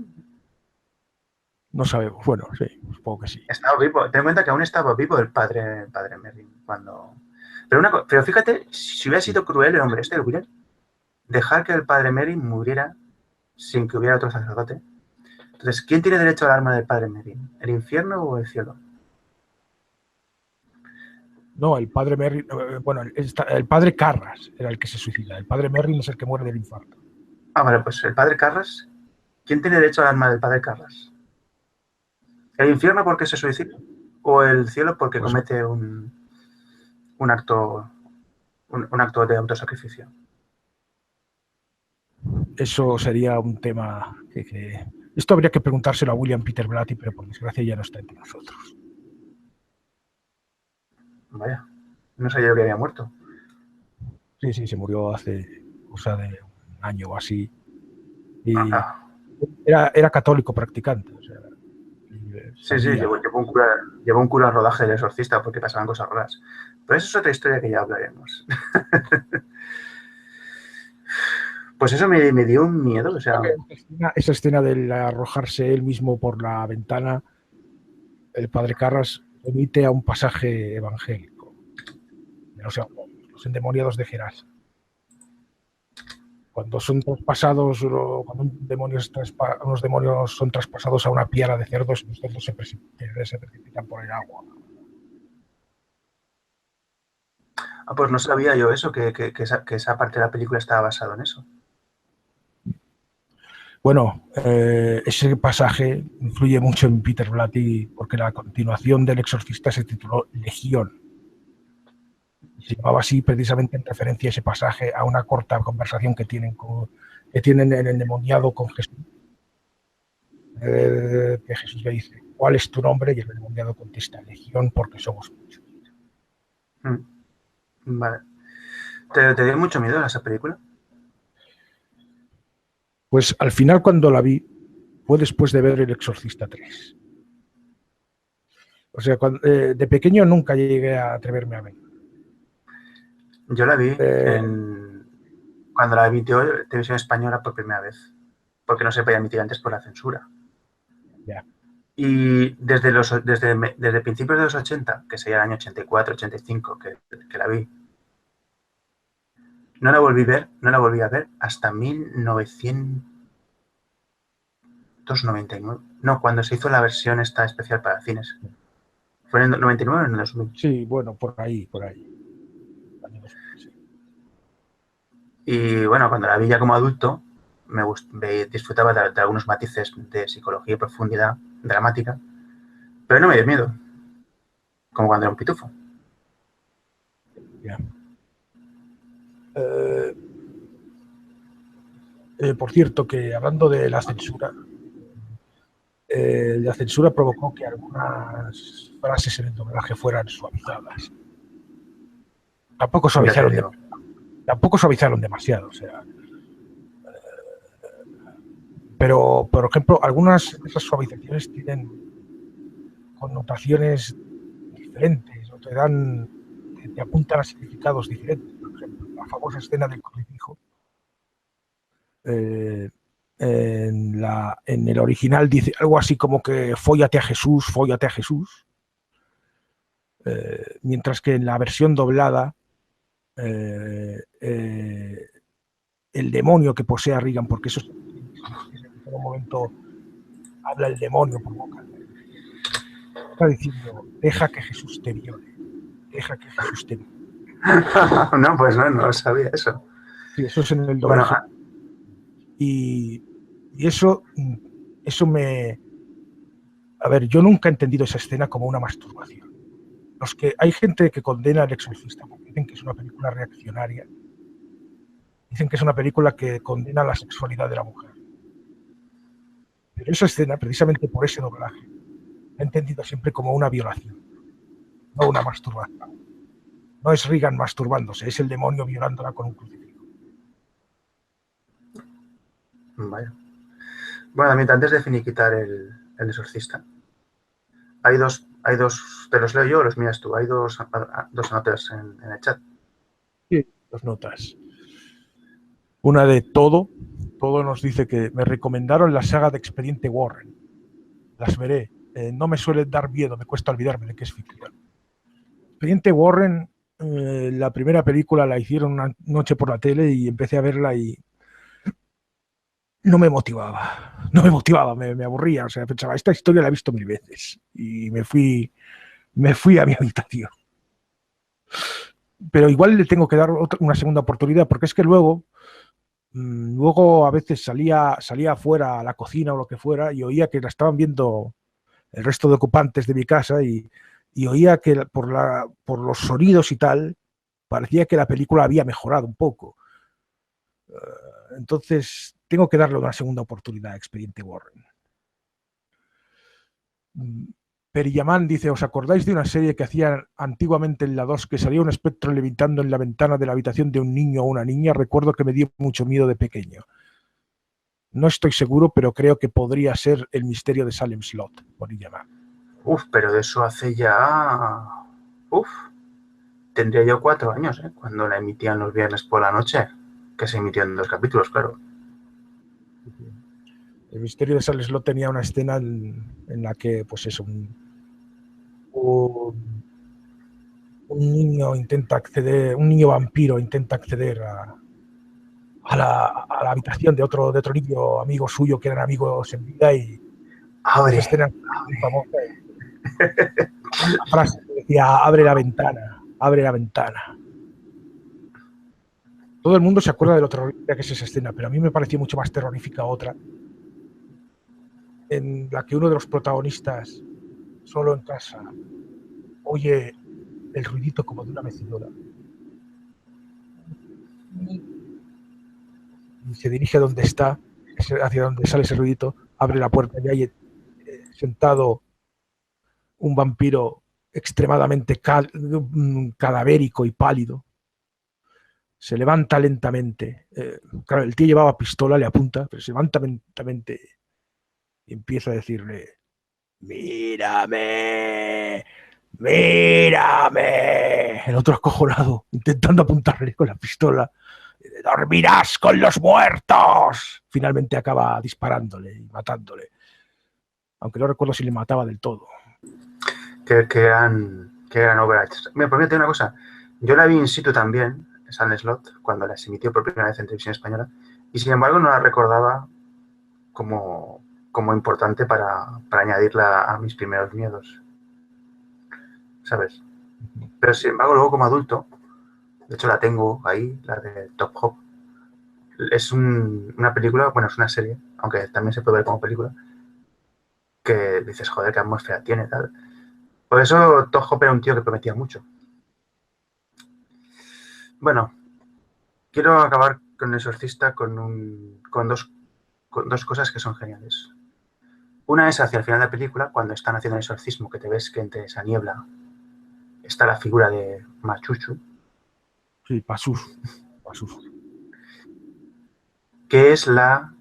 No sabemos. Bueno, sí, supongo que sí. Estaba vivo. Ten en cuenta que aún estaba vivo el padre Merrin cuando... Pero fíjate, si hubiera sido cruel el hombre el William, dejar que el padre Merrin muriera sin que hubiera otro sacerdote. Entonces, ¿quién tiene derecho al alma del padre Merrin? ¿El infierno o el cielo? No, el padre Merrin... Bueno, el padre Carras era el que se suicida. El padre Merrin es el que muere del infarto. Vale, pues el padre Carras... ¿Quién tiene derecho al alma del padre Carras? ¿El infierno porque se suicida? ¿O el cielo porque comete un acto de autosacrificio? Eso sería un tema que esto habría que preguntárselo a William Peter Blatty, pero por desgracia ya no está entre nosotros. Vaya, no sabía yo que había muerto. Sí, se murió hace cosa de un año o así. Y Ah, era católico practicante, o sea, sí, sabía. llevó un cura al rodaje del Exorcista porque pasaban cosas raras. Pero eso es otra historia que ya hablaremos. Pues eso me dio un miedo, o sea, Esa escena del arrojarse él mismo por la ventana, el padre Carras remite a un pasaje evangélico. O sea, los endemoniados de Gerás. Cuando son traspasados, cuando unos demonios son traspasados a una piara de cerdos, los cerdos se precipitan por el agua. pues no sabía yo eso, que esa parte de la película estaba basada en eso. Bueno, ese pasaje influye mucho en Peter Blatty porque la continuación del Exorcista se tituló Legión. Se llamaba así precisamente en referencia a ese pasaje, a una corta conversación que tienen el endemoniado con Jesús. Que Jesús le dice, ¿cuál es tu nombre? Y el endemoniado contesta, Legión, porque somos muchos. Vale. ¿Te dio mucho miedo esa película? Pues al final cuando la vi fue después de ver El Exorcista 3. O sea, de pequeño nunca llegué a atreverme a ver. Yo la vi Eh, cuando la emitió Televisión Española por primera vez, porque no se podía emitir antes por la censura. ya. Y desde principios de los 80, que sería el año 84, 85, que la vi, no la volví a ver hasta 1999. No, cuando se hizo la versión esta especial para cines. ¿Fue en el 99 o en el 2000? Sí, bueno, por ahí. Sí. Y bueno, cuando la vi ya como adulto, disfrutaba de algunos matices de psicología y profundidad dramática, pero no me dio miedo, como cuando era un pitufo. Ya. Por cierto, que hablando de la censura provocó que algunas frases en el doblaje fueran suavizadas. Tampoco Ya te suavizaron, digo. tampoco suavizaron demasiado, o sea. Pero, por ejemplo, algunas de esas suavizaciones tienen connotaciones diferentes o te apuntan a significados diferentes. Por ejemplo, la famosa escena del crucifijo. En el original dice algo así como que fóllate a Jesús, mientras que en la versión doblada el demonio que posee a Regan, porque eso en todo momento habla el demonio por boca, está diciendo, deja que Jesús te viole. No, pues no sabía eso. Sí, eso es en el Bueno, doblaje. Y eso me... A ver, yo nunca he entendido esa escena como una masturbación. Hay gente que condena El Exorcista porque dicen que es una película reaccionaria. Dicen que es una película que condena la sexualidad de la mujer. Pero esa escena, precisamente por ese doblaje, la he entendido siempre como una violación, no una masturbación. No es Regan masturbándose, es el demonio violándola con un crucifijo. vaya. Bueno, también antes de finiquitar el Exorcista, hay dos, te los leo yo o los miras tú, hay dos notas en el chat. Sí, dos notas. Una de Todo nos dice que me recomendaron la saga de Expediente Warren. Las veré. No me suele dar miedo, me cuesta olvidarme de que es ficción. Expediente Warren, la primera película la hicieron una noche por la tele y empecé a verla y no me motivaba, me aburría. O sea, pensaba, esta historia la he visto 1000 veces y me fui a mi habitación. Pero igual le tengo que dar una segunda oportunidad, porque es que luego a veces salía afuera a la cocina o lo que fuera y oía que la estaban viendo el resto de ocupantes de mi casa y oía que por los sonidos y tal parecía que la película había mejorado un poco. Entonces tengo que darle una segunda oportunidad a Expediente Warren. Perillaman dice, ¿os acordáis de una serie que hacían antiguamente en la 2 que salía un espectro levitando en la ventana de la habitación de un niño o una niña? Recuerdo que me dio mucho miedo de pequeño. No estoy seguro, pero creo que podría ser El misterio de Salem Slot, Perillaman. Pero de eso hace ya... tendría yo 4 años, cuando la emitían los viernes por la noche, que se emitió en 2 capítulos, claro. El misterio de Salem Slot tenía una escena en la que, pues eso, un niño intenta acceder, un niño vampiro intenta acceder a la habitación de otro niño amigo suyo que eran amigos en vida y Abre. esa escena muy famosa. La frase que decía, abre la ventana, abre la ventana. Todo el mundo se acuerda de lo terrorífica que es esa escena, pero a mí me pareció mucho más terrorífica otra, en la que uno de los protagonistas, solo en casa, oye el ruidito como de una mecedora y se dirige a donde está, hacia donde sale ese ruidito, abre la puerta y hay sentado un vampiro extremadamente cadavérico y pálido. Se levanta lentamente. Claro, el tío llevaba pistola, le apunta, pero se levanta lentamente y empieza a decirle: ¡Mírame! ¡Mírame! El otro acojonado, intentando apuntarle con la pistola. ¡Dormirás con los muertos! Finalmente acaba disparándole y matándole. Aunque no recuerdo si le mataba del todo. Qué gran obra. Mira, por mí te digo una cosa. Yo la vi in situ también, Salem Slot, cuando la emitió por primera vez en televisión española, y sin embargo no la recordaba como importante para añadirla a mis primeros miedos. ¿Sabes? Pero sin embargo, luego como adulto, de hecho la tengo ahí, la de Top Hop. Es una película, bueno, es una serie, aunque también se puede ver como película, que dices, joder, qué atmósfera tiene, tal. Por eso Top Hop era un tío que prometía mucho. Bueno, quiero acabar con El Exorcista con dos cosas que son geniales. Una es hacia el final de la película, cuando están haciendo el exorcismo, que te ves que entre esa niebla está la figura de Machuchu. Sí, Pasus. Que es la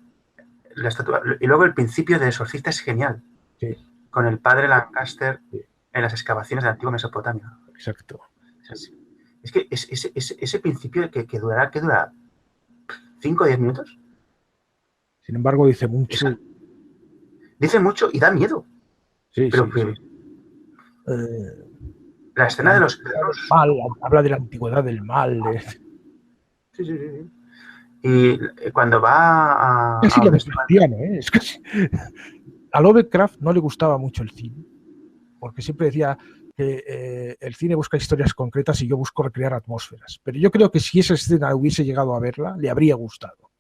estatua. Y luego el principio del exorcista es genial. Sí. Con el padre Lancaster en las excavaciones de la antigua Mesopotamia. Exacto. Es que ese principio que dura 5 o 10 minutos. Sin embargo, dice mucho. Dice mucho y da miedo. Sí, pero, sí. La escena de los perros. Mal, habla de la antigüedad del mal. Sí. Y cuando va a. Es cristiano, ¿eh? Es que a Lovecraft no le gustaba mucho el cine, porque siempre decía que el cine busca historias concretas y yo busco recrear atmósferas. Pero yo creo que si esa escena hubiese llegado a verla, le habría gustado.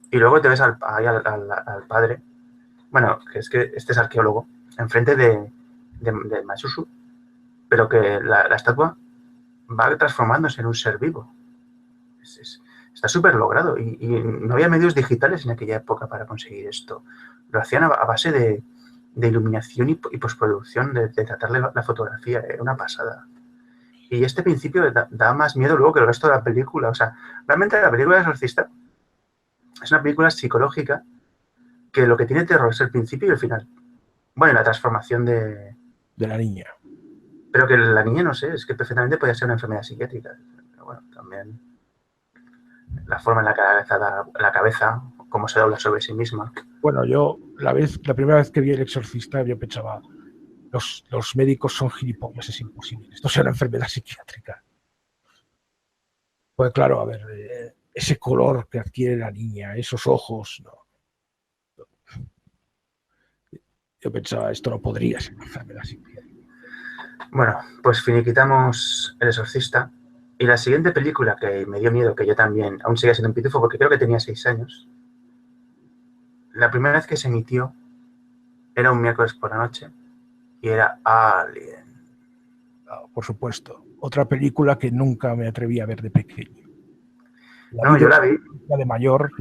Y luego te ves al padre, bueno, que es que este es arqueólogo, enfrente de Machuchu, pero que la estatua va transformándose en un ser vivo. Está súper logrado y no había medios digitales en aquella época para conseguir esto. Lo hacían a base de iluminación y postproducción, de tratarle la fotografía. Era una pasada. Y este principio da más miedo luego que el resto de la película. O sea, realmente la película de Exorcista es una película psicológica que lo que tiene terror es el principio y el final. Bueno, y la transformación de la niña. Pero que la niña, no sé, es que perfectamente podía ser una enfermedad psiquiátrica. Pero bueno, también la forma en la que la cabeza, cómo se dobla sobre sí misma. Bueno, yo la primera vez que vi El Exorcista, yo pensaba, los médicos son gilipollas, es imposible. Esto sea una enfermedad psiquiátrica. Pues claro, a ver, ese color que adquiere la niña, esos ojos, no. Yo pensaba, esto no podría ser una enfermedad psiquiátrica. Bueno, pues finiquitamos El Exorcista. Y la siguiente película que me dio miedo, que yo también, aún seguía siendo un pitufo porque creo que tenía 6 años. La primera vez que se emitió era un miércoles por la noche y era Alien. Por supuesto. Otra película que nunca me atreví a ver de pequeño. No, yo la vi. Ya de mayor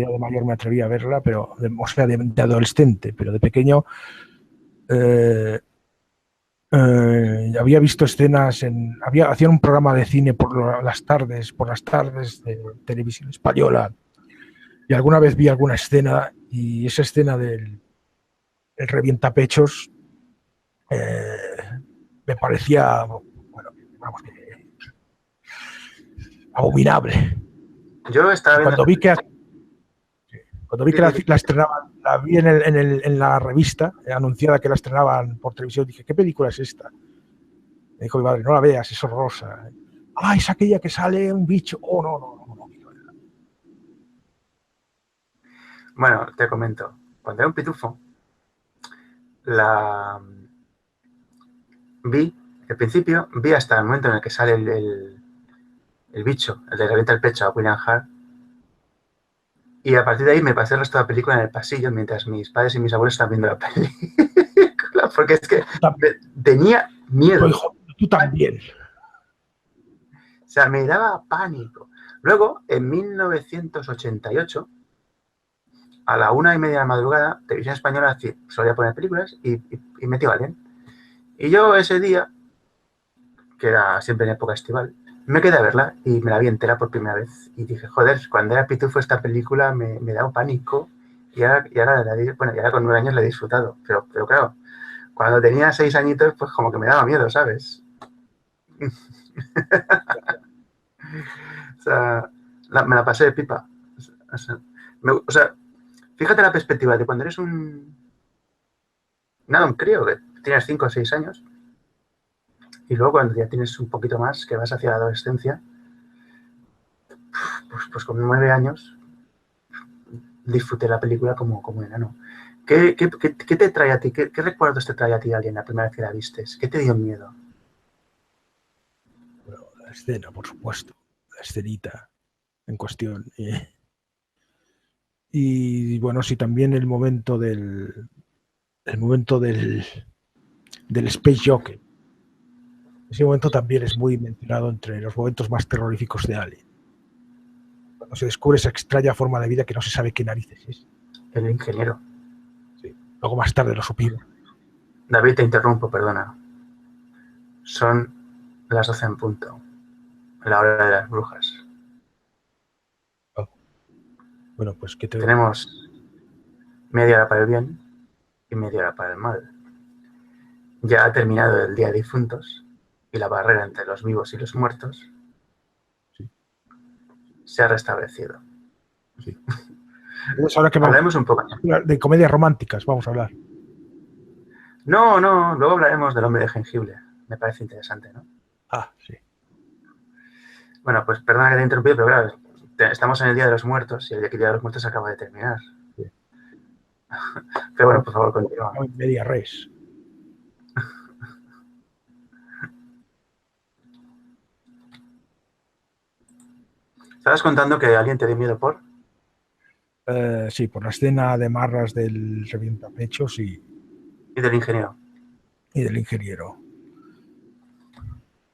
me atreví a verla, pero o sea, de adolescente, pero de pequeño eh, había visto escenas hacían un programa de cine por las tardes de televisión española, y alguna vez vi alguna escena, y esa escena del el revientapechos me parecía, bueno, vamos, abominable. Yo estaba viendo. Cuando vi que la estrenaban, la vi en la revista anunciada que la estrenaban por televisión, dije, ¿qué película es esta? Me dijo mi madre, no la veas, es horrorosa. Ah, es aquella que sale un bicho. Oh, no. Bueno, te comento. Cuando era un pitufo, la vi, al principio, vi hasta el momento en el que sale el bicho, el de revienta el pecho a William Hart. Y a partir de ahí me pasé el resto de la película en el pasillo mientras mis padres y mis abuelos estaban viendo la película. Porque es que tenía miedo. Hijo, tú también. O sea, me daba pánico. Luego, en 1988, a la 1:30 de la madrugada, Televisión Española solía poner películas y metió Alien. Y yo ese día, que era siempre en época estival, me quedé a verla y me la vi entera por primera vez. Y dije, joder, cuando era pitufo esta película me daba pánico y ahora con 9 años la he disfrutado. Pero claro, cuando tenía 6 añitos, pues como que me daba miedo, ¿sabes? O sea, me la pasé de pipa. O sea, fíjate la perspectiva de cuando eres un crío, que tienes 5 o 6 años, y luego cuando ya tienes un poquito más, que vas hacia la adolescencia, pues con 9 años disfruté la película como enano. ¿Qué te trae a ti? ¿Qué recuerdos te trae a ti alguien la primera vez que la vistes? ¿Qué te dio miedo? Bueno, la escena, por supuesto. La escenita en cuestión. Y bueno, sí, también el momento del Space Jockey. Ese momento también es muy mencionado entre los momentos más terroríficos de Alien. Cuando se descubre esa extraña forma de vida que no se sabe qué narices es. El ingeniero. Sí. Luego más tarde lo supimos. David, te interrumpo, perdona. Son las 12 en punto. La hora de las brujas. Oh. Bueno, pues que tenemos media hora para el bien y media hora para el mal. Ya ha terminado el Día de Difuntos y la barrera entre los vivos y los muertos se ha restablecido. Sí. Entonces, ahora que hablaremos un poco de comedias románticas, vamos a hablar. No, luego hablaremos del Hombre de Jengibre. Me parece interesante, ¿no? Ah, sí. Bueno, pues perdona que te he interrumpido, pero claro, estamos en el Día de los Muertos y el Día de los Muertos acaba de terminar. Sí. Pero bueno, por favor, continúa. Media res. ¿Estabas contando que alguien te dio miedo por? Sí, por la escena de marras del revientapechos y del ingeniero. Y del ingeniero.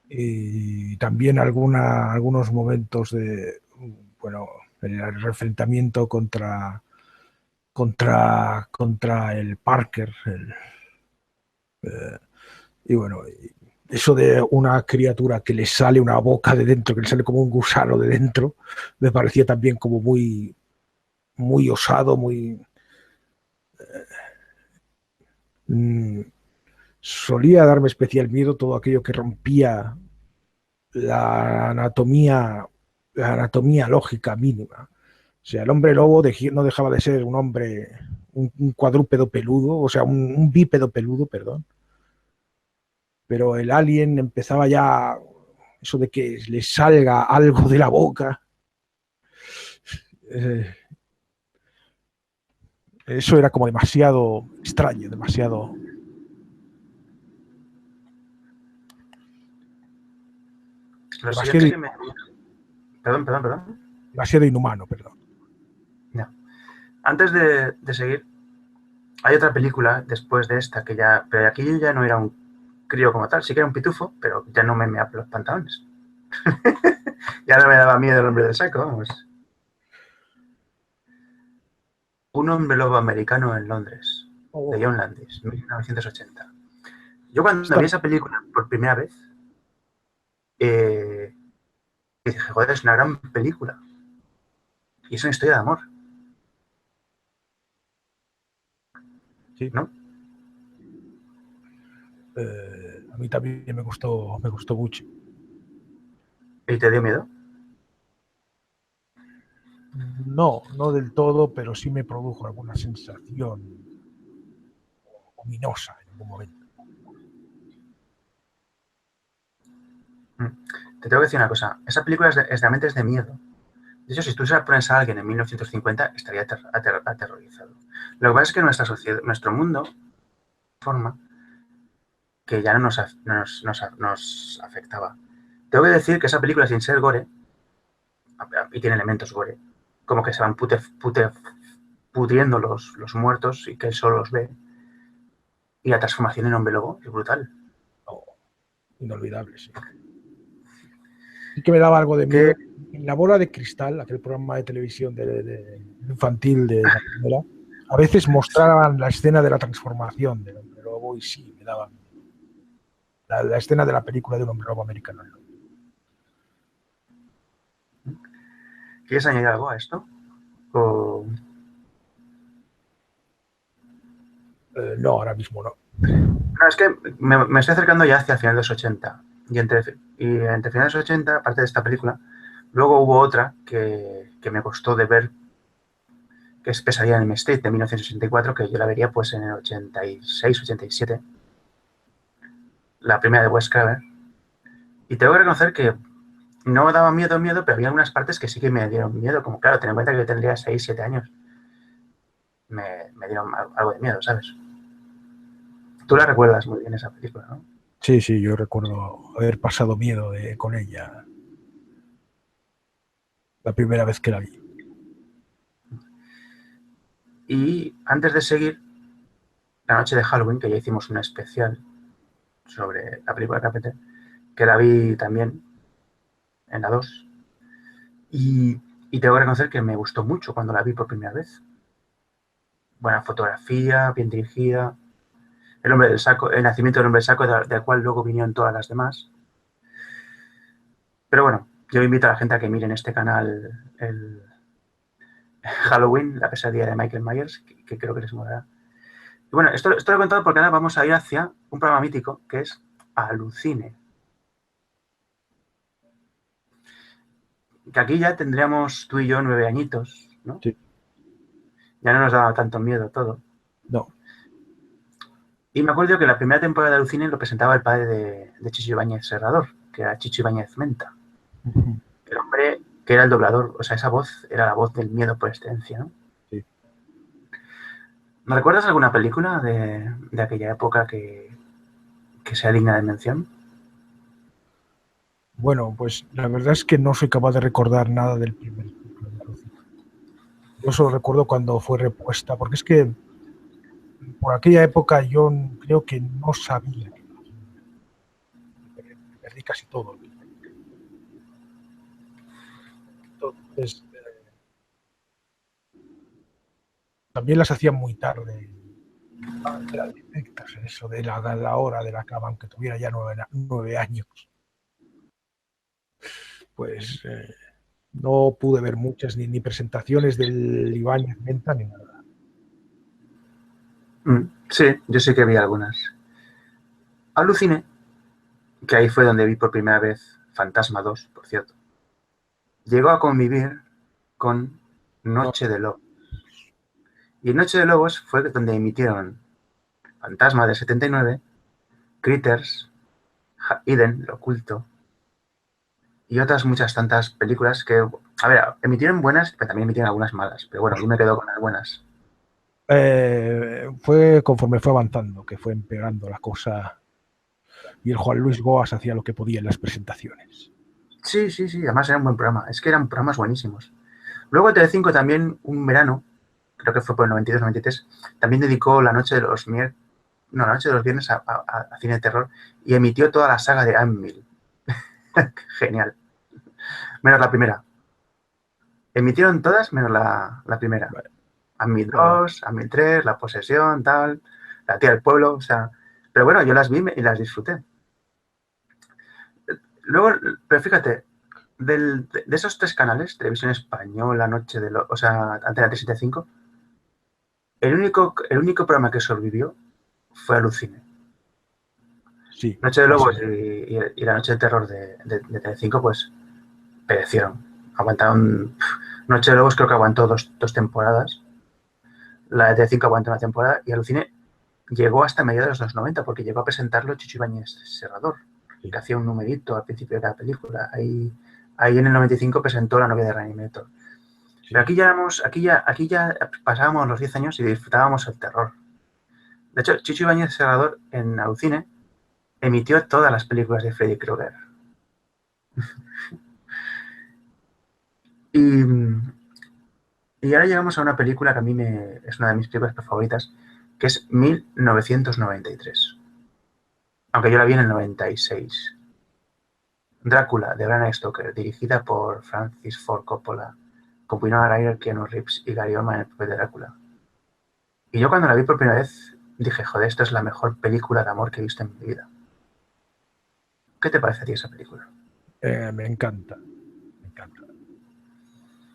Y también algunos momentos de, bueno, el enfrentamiento contra el Parker. Y bueno, eso de una criatura que le sale una boca de dentro, que le sale como un gusano de dentro, me parecía también como muy osado, muy... solía darme especial miedo todo aquello que rompía la anatomía lógica mínima. O sea, el hombre lobo no dejaba de ser un hombre, un cuadrúpedo peludo, o sea, un bípedo peludo, perdón. Pero el alien empezaba ya eso de que le salga algo de la boca. Eso era como demasiado extraño, demasiado... Perdón. Demasiado inhumano, perdón. No. Antes de seguir, hay otra película después de esta que ya... Pero aquí yo ya no era un crío como tal, sí que era un pitufo, pero ya no me meaba los pantalones. Ya no me daba miedo el hombre del saco, vamos. Un hombre lobo americano en Londres, Oh, de John Landis, 1980. Yo cuando esta- vi esa película por primera vez, eh, dije, joder, es una gran película. Y es una historia de amor, sí, ¿no? a mí también me gustó mucho. ¿Y te dio miedo? No, no del todo, pero sí me produjo alguna sensación ominosa en algún momento. Te tengo que decir una cosa. Esa película realmente es de miedo. De hecho, si tú se la pones a alguien en 1950, estaría aterrorizado. Lo que pasa es que nuestra sociedad, nuestro mundo, forma que ya no nos afectaba. Tengo que decir que esa película, sin ser gore, y tiene elementos gore, como que se van pudriendo los muertos y que él solo los ve, y la transformación en hombre lobo es brutal. No, inolvidable, sí. Sí que me daba algo de Que miedo. En La Bola de Cristal, aquel programa de televisión infantil de la primera, a veces mostraban la escena de la transformación del hombre lobo y sí, me daba miedo. La escena de la película de un hombre lobo americano. ¿Quieres añadir algo a esto? O... No, ahora mismo no. No, es que me estoy acercando ya hacia finales de los 80. Entre finales de los 80, aparte de esta película, luego hubo otra que me costó de ver, que es Pesadilla en el Street, de 1964, que yo la vería pues en el 86, 87. La primera de Wes Craven. Y tengo que reconocer que no daba miedo, pero había algunas partes que sí que me dieron miedo. Como claro, ten en cuenta que yo tendría 6, 7 años. Me dieron algo de miedo, ¿sabes? Tú la recuerdas muy bien esa película, ¿no? Sí, sí, yo recuerdo haber pasado miedo con ella la primera vez que la vi. Y antes de seguir, la noche de Halloween, que ya hicimos una especial sobre la película de Carpenter, que la vi también en la 2. Y tengo que reconocer que me gustó mucho cuando la vi por primera vez. Buena fotografía, bien dirigida. El hombre del saco, el nacimiento del hombre del saco, del cual luego vinieron todas las demás. Pero bueno, yo invito a la gente a que miren este canal, el Halloween, la pesadilla de Michael Myers, que creo que les molará. Y bueno, esto lo he contado porque ahora vamos a ir hacia un programa mítico que es Alucine. Que aquí ya tendríamos tú y yo 9 añitos, ¿no? Sí. Ya no nos daba tanto miedo todo. No. Y me acuerdo que la primera temporada de Alucine lo presentaba el padre de Chicho Ibáñez Serrador, que era Chicho Ibáñez Menta. El hombre que era el doblador, o sea, esa voz era la voz del miedo por excelencia, ¿no? Sí. ¿Me recuerdas alguna película de aquella época que sea digna de mención? Bueno, pues la verdad es que no soy capaz de recordar nada del primer ciclo de Alucine. Yo solo recuerdo cuando fue repuesta, porque es que por aquella época yo creo que no sabía que me perdí casi todo. Entonces, también las hacían muy tarde. Eran directas en eso de la hora de la cama, aunque tuviera ya 9 años. Pues no pude ver muchas ni presentaciones del Ibáñez Menta ni nada. Sí, yo sí que vi algunas. Alucine, que ahí fue donde vi por primera vez Fantasma 2, por cierto. Llegó a convivir con Noche de Lobos. Y en Noche de Lobos fue donde emitieron Fantasma del 79, Critters, Eden, Lo Oculto, y otras muchas tantas películas que, a ver, emitieron buenas, pero también emitieron algunas malas. Pero bueno, yo me quedo con las buenas. Fue conforme fue avanzando, que fue empeorando la cosa, y el Juan Luis Goas hacía lo que podía en las presentaciones. Sí, además era un buen programa. Es que eran programas buenísimos. Luego Telecinco también, un verano, creo que fue por el 92-93, también dedicó la noche de los viernes a cine de terror y emitió toda la saga de Amityville. Genial. Menos la primera. Emitieron todas menos la primera. Vale. Amityville 2, Amityville 3, La Posesión, tal, La Tía del Pueblo, o sea... Pero bueno, yo las vi y las disfruté. Luego, pero fíjate, de esos 3 canales, Televisión Española, o sea, Antena 375, el único programa que sobrevivió fue Alucine. Sí. Noche de Lobos y La Noche de Terror de Telecinco, pues perecieron. Aguantaron. Noche de Lobos creo que aguantó dos temporadas. La de Telecinco aguantó una temporada y Alucine llegó hasta mediados de los 90 porque llegó a presentarlo Chicho Ibáñez Serrador, que hacía un numerito al principio de cada película. Ahí en el 95 presentó La novia de Reanimator. Sí. Pero aquí ya pasábamos los 10 años y disfrutábamos el terror. De hecho, Chicho Ibáñez Serrador en Alucine emitió todas las películas de Freddy Krueger. Y ahora llegamos a una película que a mí es una de mis películas favoritas, que es 1993. Aunque yo la vi en el 96. Drácula, de Bram Stoker, dirigida por Francis Ford Coppola, con Winona Ryder, Keanu Reeves y Gary Oldman en el papel de Drácula. Y yo cuando la vi por primera vez dije, joder, esto es la mejor película de amor que he visto en mi vida. ¿Qué te parece a ti esa película? Me encanta.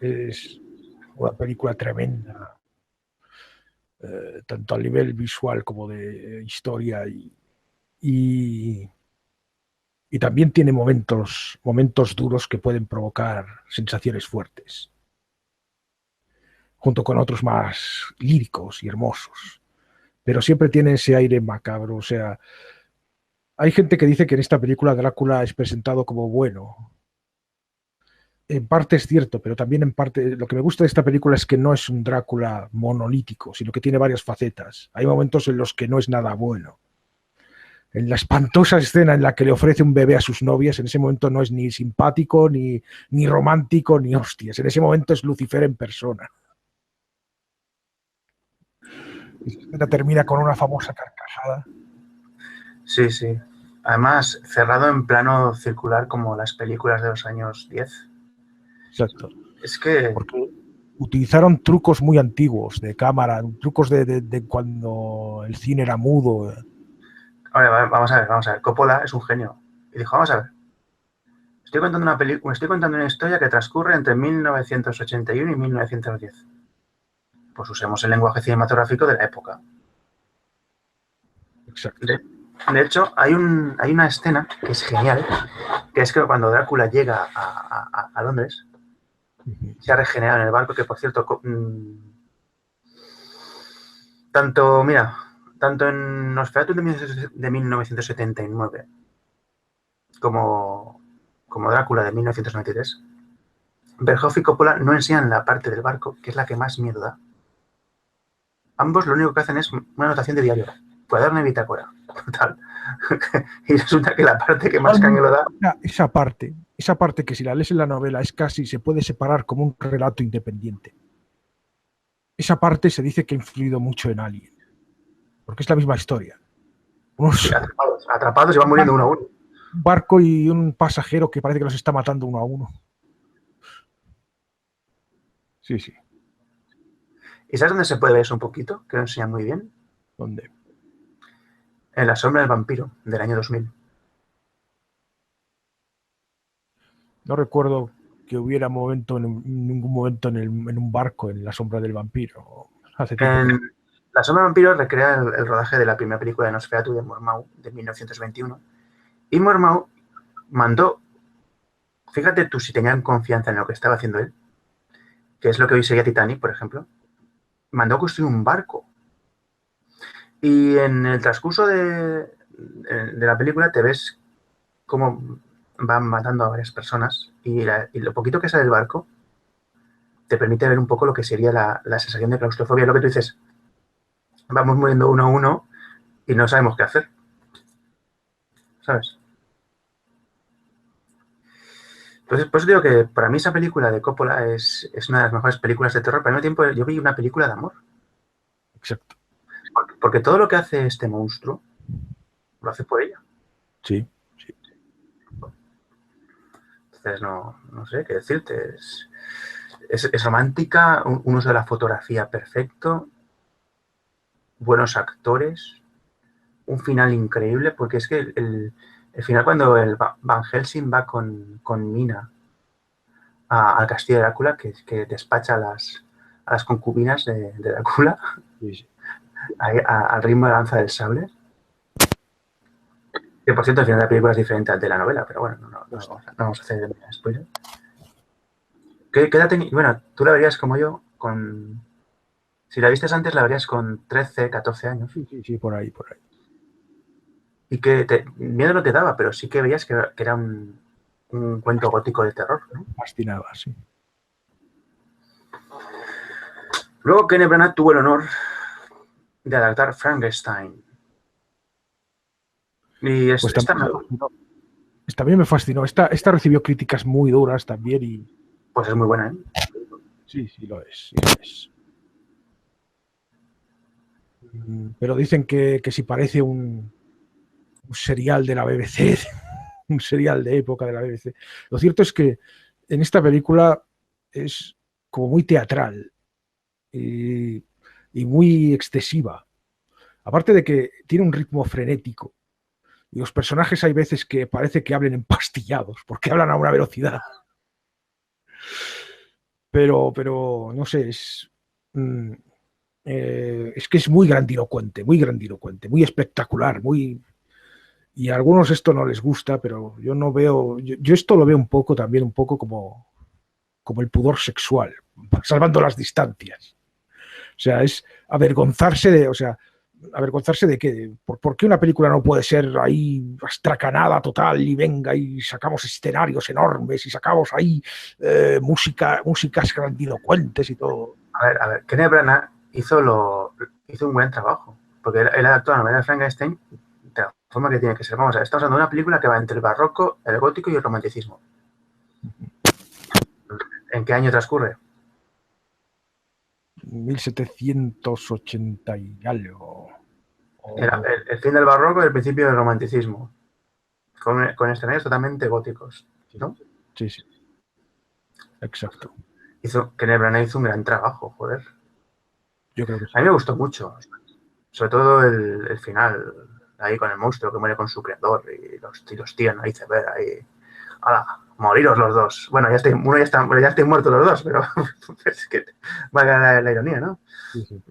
Es una película tremenda, tanto a nivel visual como de historia y también tiene momentos duros que pueden provocar sensaciones fuertes, junto con otros más líricos y hermosos, pero siempre tiene ese aire macabro. O sea, hay gente que dice que en esta película Drácula es presentado como bueno. En parte es cierto, pero también en parte lo que me gusta de esta película es que no es un Drácula monolítico, sino que tiene varias facetas. Hay momentos en los que no es nada bueno. En la espantosa escena en la que le ofrece un bebé a sus novias, en ese momento no es ni simpático, ni romántico, ni hostias. En ese momento es Lucifer en persona. Esa escena termina con una famosa carcajada. Sí, sí. Además, cerrado en plano circular como las películas de los años 10. Exacto. Es que... Porque utilizaron trucos muy antiguos de cámara, trucos de cuando el cine era mudo. Vamos a ver. Coppola es un genio. Y dijo, vamos a ver. Estoy contando una historia que transcurre entre 1981 y 1910. Pues usemos el lenguaje cinematográfico de la época. Exacto. De hecho, hay una escena que es genial, que es que cuando Drácula llega a Londres, se ha regenerado en el barco, que por cierto, tanto en Nosferatu de 1979 como Drácula de 1993, Verhoeven y Coppola no enseñan la parte del barco, que es la que más miedo da. Ambos lo único que hacen es una anotación de diario, cuaderno y bitácora, total. Y resulta que la parte que más caño lo da... Esa parte que si la lees en la novela es casi, se puede separar como un relato independiente. Esa parte se dice que ha influido mucho en Alien, porque es la misma historia. Sí, atrapados y van muriendo uno a uno. Un barco y un pasajero que parece que los está matando uno a uno. Sí, sí. ¿Y sabes dónde se puede ver eso un poquito? Que lo enseña muy bien. ¿Dónde? En La sombra del vampiro, del año 2000. No recuerdo que hubiera ningún momento en un barco en La sombra del vampiro. Hace tiempo. La sombra del vampiro recrea el rodaje de la primera película de Nosferatu de Murnau, de 1921. Y Murnau mandó, fíjate tú si tenían confianza en lo que estaba haciendo él, que es lo que hoy sería Titanic, por ejemplo, mandó construir un barco. Y en el transcurso de la película te ves cómo van matando a varias personas y lo poquito que sale del barco te permite ver un poco lo que sería la sensación de claustrofobia. Lo que tú dices, vamos muriendo uno a uno y no sabemos qué hacer. ¿Sabes? Entonces, por eso digo que para mí esa película de Coppola es una de las mejores películas de terror, pero al mismo tiempo yo vi una película de amor. Exacto. Porque todo lo que hace este monstruo lo hace por ella. Sí, sí. Entonces, no sé qué decirte. Es romántica, un uso de la fotografía perfecto, buenos actores, un final increíble, porque es que el final cuando el Van Helsing va con Mina al castillo de Drácula, que despacha a las concubinas de Drácula, Sí, sí. ahí, al ritmo de la danza del sable. Que por cierto, el final de la película es diferente al de la novela, pero bueno, no vamos a hacer spoiler. ¿Qué edad tenías? Bueno, tú la verías como yo, si la vistes antes, la verías con 13, 14 años. Sí, por ahí, por ahí. Y que miedo no te daba, pero sí que veías que era un cuento gótico de terror, ¿no? Fascinaba, sí. Luego Kenneth Branagh tuvo el honor de adaptar Frankenstein. Y Pues esta también también me fascinó. Esta recibió críticas muy duras también y pues es muy buena, ¿eh? sí lo es, sí lo es. Pero dicen que si parece un serial de la BBC, un serial de época de la BBC. Lo cierto es que en esta película es como muy teatral y muy excesiva. Aparte de que tiene un ritmo frenético. Y los personajes hay veces que parece que hablen empastillados, porque hablan a una velocidad. Pero no sé, es que es muy grandilocuente, muy espectacular, y a algunos esto no les gusta, pero yo no veo, yo esto lo veo un poco como el pudor sexual, salvando las distancias. O sea, es avergonzarse de que, ¿por qué una película no puede ser ahí astracanada total y venga y sacamos escenarios enormes y sacamos ahí músicas grandilocuentes y todo? A ver, Kenneth Branagh hizo un buen trabajo, porque él adaptó la novela de Frankenstein de la forma que tiene que ser. Vamos a ver, estamos hablando de una película que va entre el barroco, el gótico y el romanticismo. ¿En qué año transcurre? 1780 y algo. El fin del barroco y el principio del romanticismo, con escenarios totalmente góticos, ¿no? Sí, exacto. Kenneth Branagh hizo un gran trabajo, joder. Yo creo que sí. A mí me gustó mucho, sobre todo el final, ahí con el monstruo que muere con su creador y los tían ahí se ve ahí. ¡Hala! Moriros los dos. Bueno, ya estoy muertos los dos, pero es que valga la ironía, ¿no? Sí.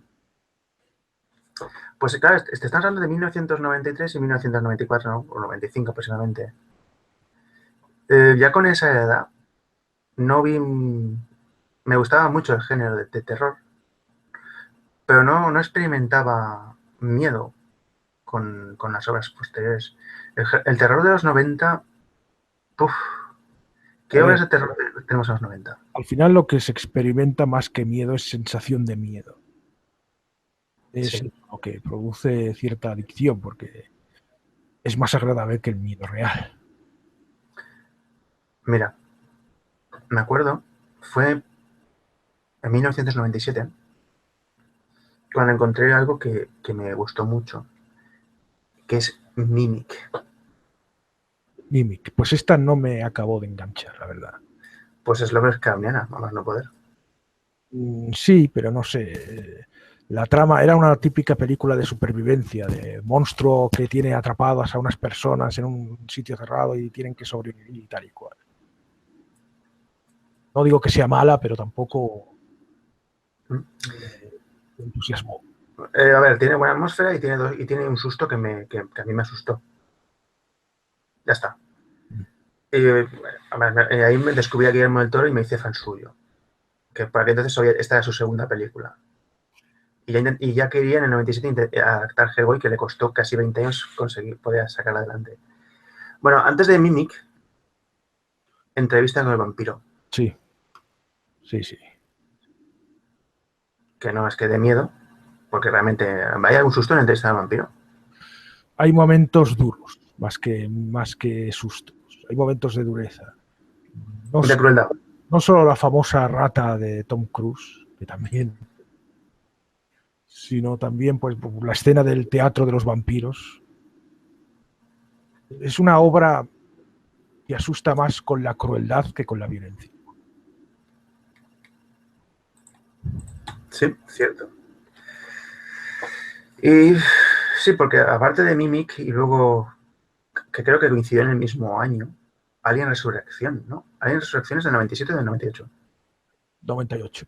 Pues claro, estamos hablando de 1993 y 1994, ¿no? O 95 aproximadamente. Ya con esa edad no vi... Me gustaba mucho el género de terror, pero no experimentaba miedo con las obras posteriores. El terror de los 90... Uf, ¿qué obras de terror tenemos en los 90? Al final lo que se experimenta más que miedo es sensación de miedo. Es lo que produce cierta adicción, porque es más agradable que el miedo real. Mira, me acuerdo, fue en 1997 cuando encontré algo que me gustó mucho, que es Mimic. Mimic. Pues esta no me acabó de enganchar, la verdad. Pues es Lovecraftiana, a más no poder. Sí, pero no sé. La trama era una típica película de supervivencia, de monstruo que tiene atrapadas a unas personas en un sitio cerrado y tienen que sobrevivir y tal y cual. No digo que sea mala, pero tampoco me entusiasmó. A ver, tiene buena atmósfera y tiene un susto que a mí me asustó. Ya está. Ahí me descubrí a Guillermo del Toro y me hice fan suyo. Que para que entonces esta era su segunda película. Y ya quería en el 97 adaptar Hellboy, que le costó casi 20 años poder sacarla adelante. Bueno, antes de Mimic, Entrevista con el vampiro. Sí. Que no es que dé miedo, porque realmente hay algún susto en Entrevista con el vampiro. Hay momentos duros, más que sustos. Hay momentos de dureza. De crueldad. No solo la famosa rata de Tom Cruise, que también, sino también pues la escena del teatro de los vampiros. Es una obra que asusta más con la crueldad que con la violencia. Sí, cierto. Y sí, porque aparte de Mimic y luego, que creo que coincidió en el mismo año, Alien Resurrección, ¿no? Alien Resurrección es del 97 o del 98. 98.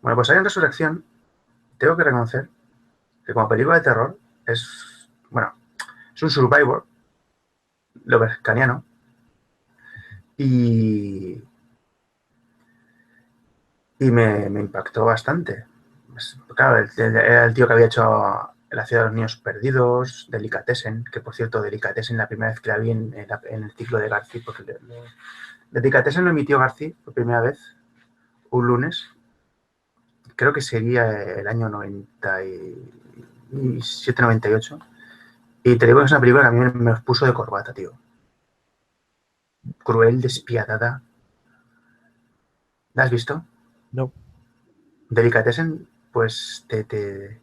Bueno, pues Alien Resurrección, tengo que reconocer que como película de terror es, bueno, es un survivor lovecraftiano y me impactó bastante. Claro, era el tío que había hecho La ciudad de los niños perdidos, Delicatessen, que por cierto, Delicatessen la primera vez que la vi en el ciclo de Garci, porque Delicatessen lo emitió Garci por primera vez un lunes, creo que sería el año 97-98, y te digo que es una película que a mí me puso de corbata, tío. Cruel, despiadada. ¿La has visto? No. Delicatessen, pues te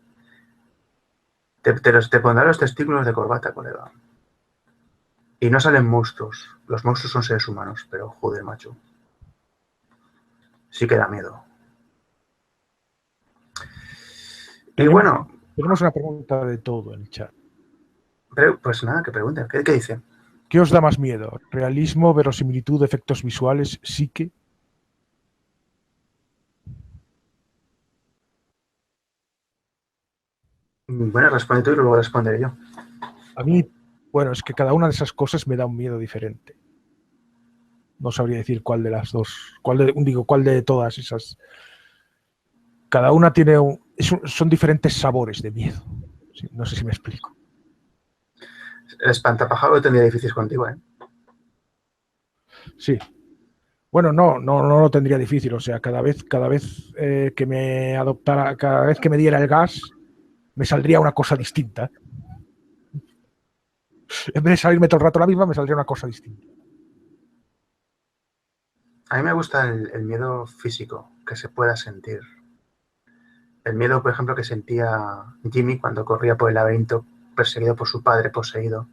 pondrá los testículos de corbata, colega. Y no salen monstruos. Los monstruos son seres humanos, pero joder, macho. Sí que da miedo. Y bueno, Tenemos una pregunta de todo en el chat. pero, pues nada, que pregunten. ¿Qué dice? ¿Qué os da más miedo? ¿Realismo, verosimilitud, efectos visuales, psique? Bueno, responde tú y luego responderé yo. A mí, bueno, es que cada una de esas cosas me da un miedo diferente. No sabría decir cuál de las dos, cuál de todas esas. Cada una tiene son diferentes sabores de miedo. Sí, no sé si me explico. El espantapájaro tendría difícil contigo, ¿eh? Sí. Bueno, no lo tendría difícil. O sea, cada vez que me adoptara, cada vez que me diera el gas, me saldría una cosa distinta. En vez de salirme todo el rato la misma, me saldría una cosa distinta. A mí me gusta el miedo físico que se pueda sentir. El miedo, por ejemplo, que sentía Jimmy cuando corría por el laberinto perseguido por su padre poseído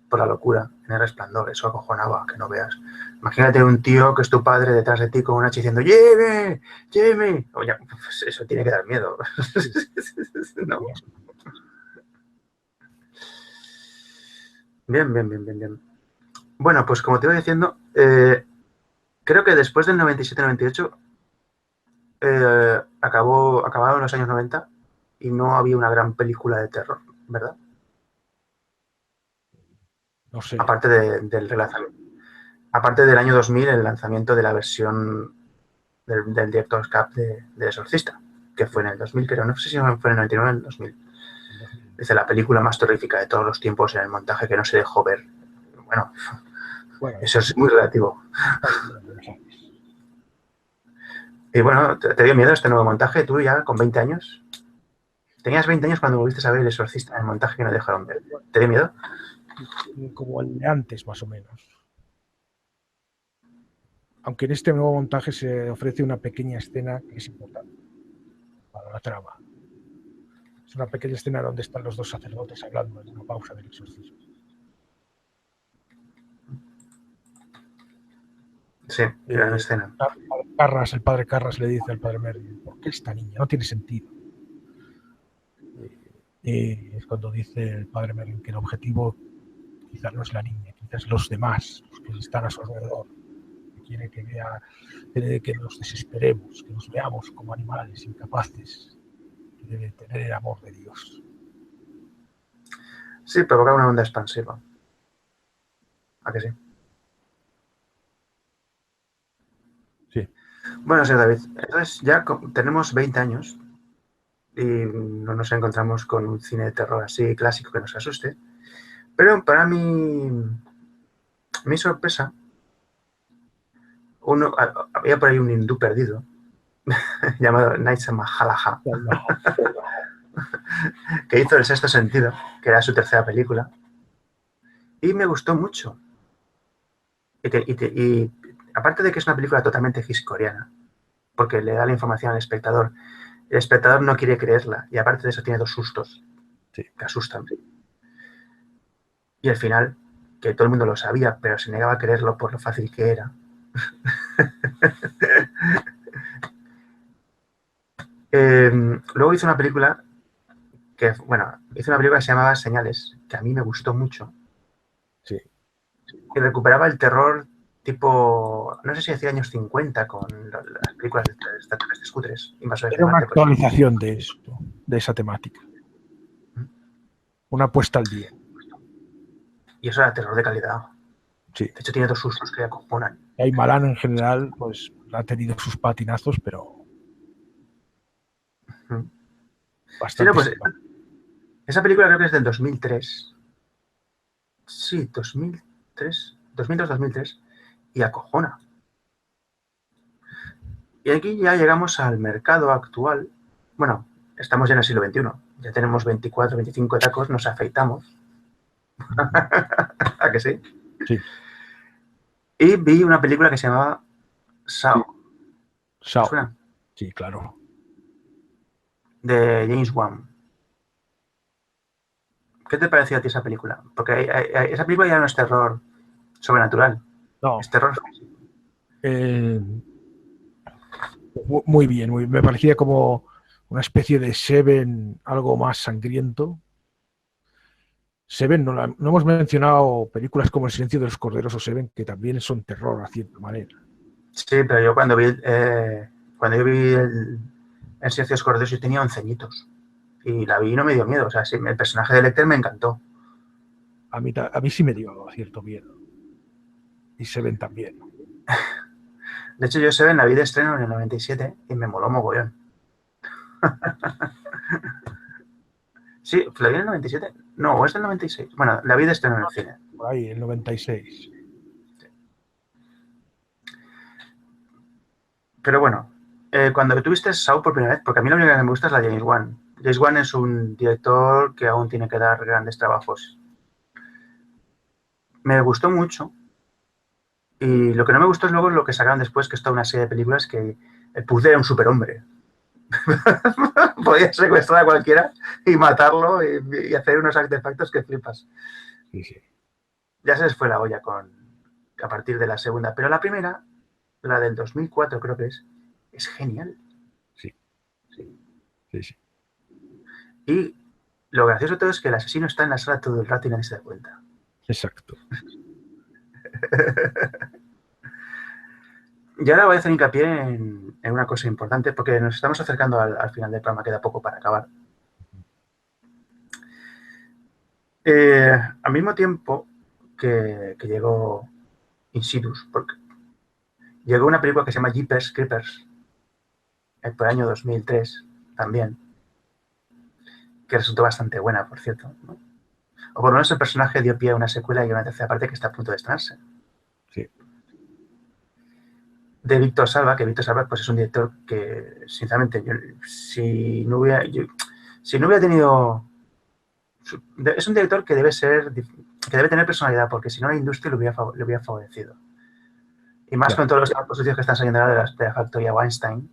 por la locura en El Resplandor. Eso acojonaba, que no veas. Imagínate un tío que es tu padre detrás de ti con un hacha diciendo ¡Jimmy! ¡Jimmy! Oye, pues eso tiene que dar miedo. ¿No? Bien. Bueno, pues como te iba diciendo, creo que después del 97-98 acabaron los años 90 y no había una gran película de terror, ¿verdad? No sé. Aparte del relanzamiento. Aparte del año 2000, el lanzamiento de la versión del Director's Cut de Exorcista, que fue en el 2000, creo. No sé si fue en el 99 o en el 2000. Dice la película más terrífica de todos los tiempos en el montaje que no se dejó ver. Bueno, eso es muy relativo. Y bueno, ¿te dio miedo este nuevo montaje? Tú ya con 20 años. Tenías 20 años cuando volviste a ver El Exorcista en el montaje que no dejaron ver. ¿Te dio miedo? Como el de antes, más o menos. Aunque en este nuevo montaje se ofrece una pequeña escena que es importante para la trama. Es una pequeña escena donde están los dos sacerdotes hablando en una pausa del exorcismo. Sí, gran escena. El padre Carras le dice al padre Merlin, ¿por qué esta niña? No tiene sentido. Y es cuando dice el padre Merlin que el objetivo quizás no es la niña, quizás los demás, los que están a su alrededor. Que quiere que nos desesperemos, que nos veamos como animales incapaces de tener el amor de Dios. Sí, provoca una onda expansiva. ¿A que sí? Sí. Bueno, señor David, entonces ya tenemos 20 años y no nos encontramos con un cine de terror así clásico que nos asuste. Pero para mi sorpresa, había por ahí un hindú perdido llamado Night Shyamalan que hizo El Sexto Sentido, que era su tercera película, y me gustó mucho. Y aparte de que es una película totalmente hiscoreana, porque le da la información al espectador, el espectador no quiere creerla, y aparte de eso tiene dos sustos que asustan. Y al final, que todo el mundo lo sabía, pero se negaba a creerlo por lo fácil que era. Luego hizo una película que se llamaba Señales, que a mí me gustó mucho. Sí. Y recuperaba el terror tipo, no sé si decía años 50 con las películas de extraterrestres cutres, invasores de Era una Marte, pues. actualización de eso, de esa temática. Una puesta al día. Y eso era terror de calidad. Sí. De hecho, tiene dos sustos que acojonan. Aymalán en general, pues ha tenido sus patinazos, pero Sí, bastante no, pues simpático. esa película creo que es del 2003. Sí, 2003, 2002-2003. Y acojona. Y aquí ya llegamos al mercado actual. Bueno, estamos ya en el siglo XXI. Ya tenemos 24, 25 tacos, nos afeitamos. ¿A que sí? Sí. Y vi una película que se llamaba Saw. ¿Te Sao. suena? Sí, claro. De James Wan. ¿Qué te pareció a ti esa película? Porque esa película ya no es terror sobrenatural. No. Es terror. Muy bien, me parecía como una especie de Seven, algo más sangriento. Seven, no hemos mencionado películas como El silencio de los corderos o Seven, que también son terror a cierta manera. Sí, pero yo cuando vi el silencio de los corderos yo tenía 11 añitos. Y la vi y no me dio miedo. O sea, sí, el personaje de Lecter me encantó. A mí sí me dio cierto miedo. Y Seven también. De hecho, yo Seven la vi de estreno en el 97 y me moló mogollón. Sí, ¿la vi en el 97? No, ¿o es del 96? Bueno, la vi de estreno en el cine. Por ahí, el 96. Pero bueno, cuando tuviste Saw por primera vez, porque a mí la única que me gusta es la de James Wan. James Wan es un director que aún tiene que dar grandes trabajos. Me gustó mucho. Y lo que no me gustó es luego lo que sacaron después, que es toda una serie de películas que el puzzle era un superhombre. Podía secuestrar a cualquiera y matarlo y hacer unos artefactos que flipas. Sí, sí. Ya se les fue la olla a partir de la segunda. Pero la primera, la del 2004 creo que es genial. Sí. Sí, sí. Y lo gracioso de todo es que el asesino está en la sala todo el rato y nadie se da cuenta. Exacto. Y ahora voy a hacer hincapié en una cosa importante, porque nos estamos acercando al final del programa, queda poco para acabar. Al mismo tiempo que llegó Insidious, porque llegó una película que se llama Jeepers Creepers, por el año 2003 también, que resultó bastante buena, por cierto, ¿no? O por lo menos el personaje dio pie a una secuela y una tercera parte que está a punto de estrenarse. Sí. De Víctor Salva, que Víctor Salva pues, es un director que, sinceramente, si no hubiera tenido... Es un director que debe tener personalidad, porque si no la industria le hubiera favorecido. Y más con todos los posiciones que están saliendo ahora de la factoría Weinstein,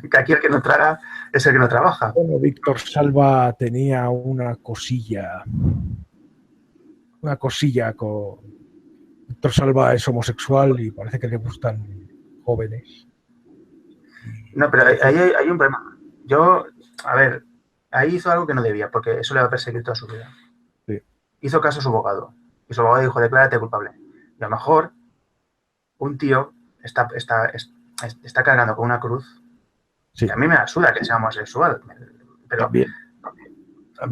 que aquí el que no traga es el que no trabaja. Bueno, Víctor Salva tenía una cosilla con... Víctor Salva es homosexual y parece que le gustan jóvenes. No, pero ahí hay un problema. Ahí hizo algo que no debía, porque eso le va a perseguir toda su vida. Sí. Hizo caso a su abogado. Y su abogado dijo, declárate culpable. Y a lo mejor un tío está cargando con una cruz. Sí. Que a mí me asuda que sea homosexual. Pero, también.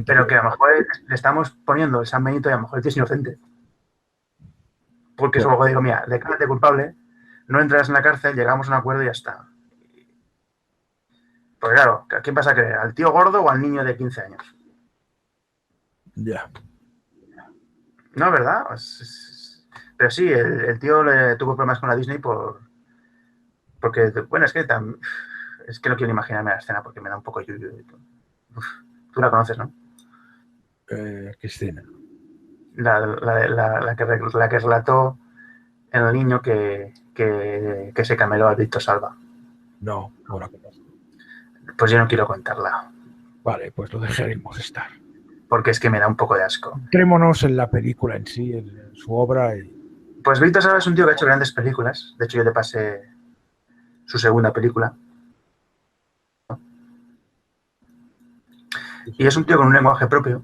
Pero que a lo mejor le estamos poniendo el San Benito y a lo mejor el tío es inocente. Porque su abogado dijo, mira, declárate culpable, no entras en la cárcel, llegamos a un acuerdo y ya está. Pues claro, ¿a quién vas a creer? ¿Al tío gordo o al niño de 15 años? Ya. No, ¿verdad? Pero sí, el tío le tuvo problemas con la Disney porque, bueno, es que no quiero imaginarme la escena porque me da un poco yuyu. Tú la conoces, ¿no? ¿Qué escena? La que relató el niño que se cameló al Víctor Salva. No la conozco. Pues yo no quiero contarla. Vale, pues lo dejaremos estar. Porque es que me da un poco de asco. Entrémonos en la película en sí, en su obra. Pues Víctor Salva es un tío que ha hecho grandes películas. De hecho, yo le pasé su segunda película. Y es un tío con un lenguaje propio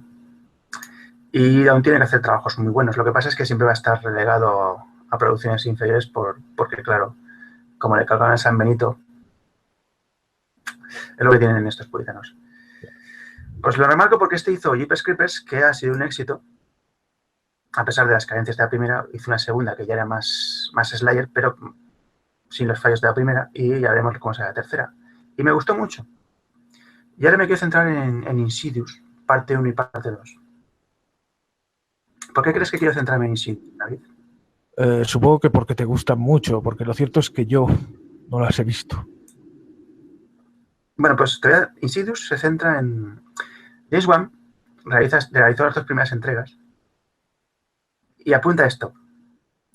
y aún tiene que hacer trabajos muy buenos. Lo que pasa es que siempre va a estar relegado a producciones inferiores porque, claro, como le cargan a San Benito, es lo que tienen estos puritanos. Pues lo remarco porque este hizo Jeepers Creepers, que ha sido un éxito. A pesar de las carencias de la primera, hizo una segunda que ya era más Slayer, pero sin los fallos de la primera, y ya veremos cómo será la tercera. Y me gustó mucho. Y ahora me quiero centrar en Insidious, parte 1 y parte 2. ¿Por qué crees que quiero centrarme en Insidious, David? Supongo que porque te gustan mucho, porque lo cierto es que yo no las he visto. Bueno, pues Insidious se centra en... James Wan realizó las 2 primeras entregas y apunta esto.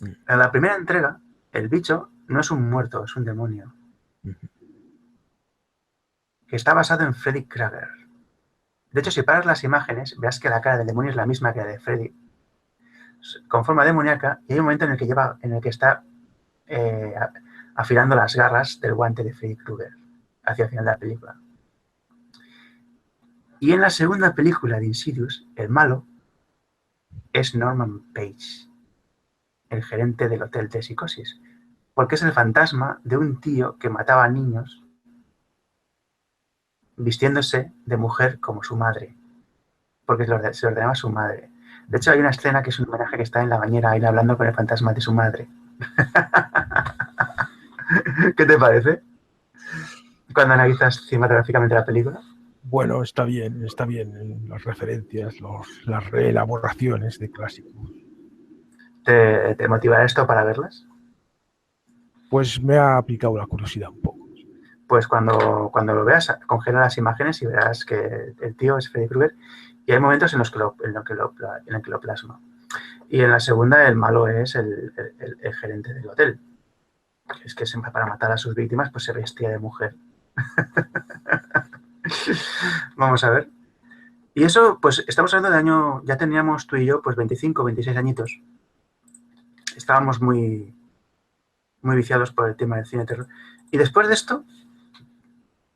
En la primera entrega, el bicho no es un muerto, es un demonio. Que está basado en Freddy Krueger. De hecho, si paras las imágenes, verás que la cara del demonio es la misma que la de Freddy, con forma demoníaca, y hay un momento en el que está afilando las garras del guante de Freddy Krueger hacia el final de la película. Y en la segunda película de Insidious, el malo es Norman Page, el gerente del hotel de psicosis, porque es el fantasma de un tío que mataba a niños vistiéndose de mujer como su madre, porque se lo ordenaba a su madre. De hecho, hay una escena que es un homenaje que está en la bañera ahí hablando con el fantasma de su madre. ¿Qué te parece? Cuando analizas cinematográficamente la película. Bueno, está bien las referencias, las reelaboraciones de clásicos. ¿Te motivará esto para verlas? Pues me ha picado la curiosidad un poco. Pues cuando lo veas, congela las imágenes y verás que el tío es Freddy Krueger y hay momentos en los que lo plasma. Y en la segunda el malo es el gerente del hotel. Es que para matar a sus víctimas pues se vestía de mujer. Vamos a ver. Y eso, pues estamos hablando de año, ya teníamos tú y yo pues 25, 26 añitos. Estábamos muy viciados por el tema del cine terror. Y después de esto,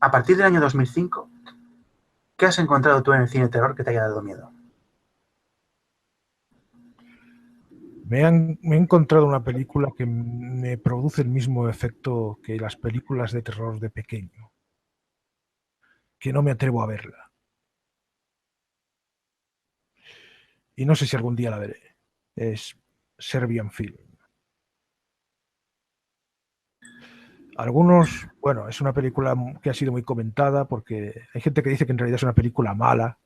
a partir del año 2005, ¿qué has encontrado tú en el cine terror que te haya dado miedo? Me he encontrado una película que me produce el mismo efecto que las películas de terror de pequeño, que no me atrevo a verla. Y no sé si algún día la veré. Es Serbian Film. Algunos, bueno, es una película que ha sido muy comentada porque hay gente que dice que en realidad es una película mala,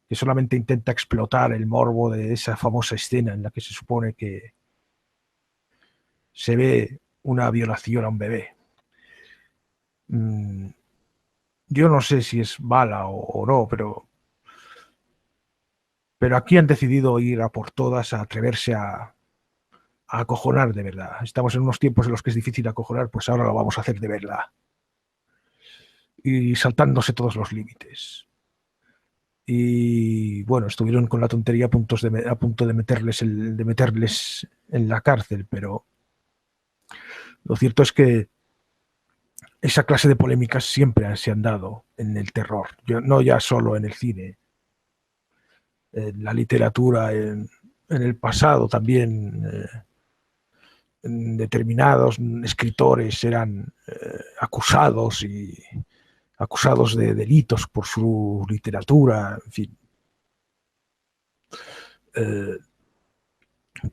que solamente intenta explotar el morbo de esa famosa escena en la que se supone que se ve una violación a un bebé. Yo no sé si es mala o no, pero aquí han decidido ir a por todas, a atreverse a acojonar de verdad. Estamos en unos tiempos en los que es difícil acojonar, pues ahora lo vamos a hacer de verdad. Y saltándose todos los límites. Y bueno, estuvieron con la tontería a punto de meterles en la cárcel, pero lo cierto es que esa clase de polémicas siempre se han dado en el terror, no ya solo en el cine, en la literatura, en el pasado también. Determinados escritores eran acusados de delitos por su literatura, en fin.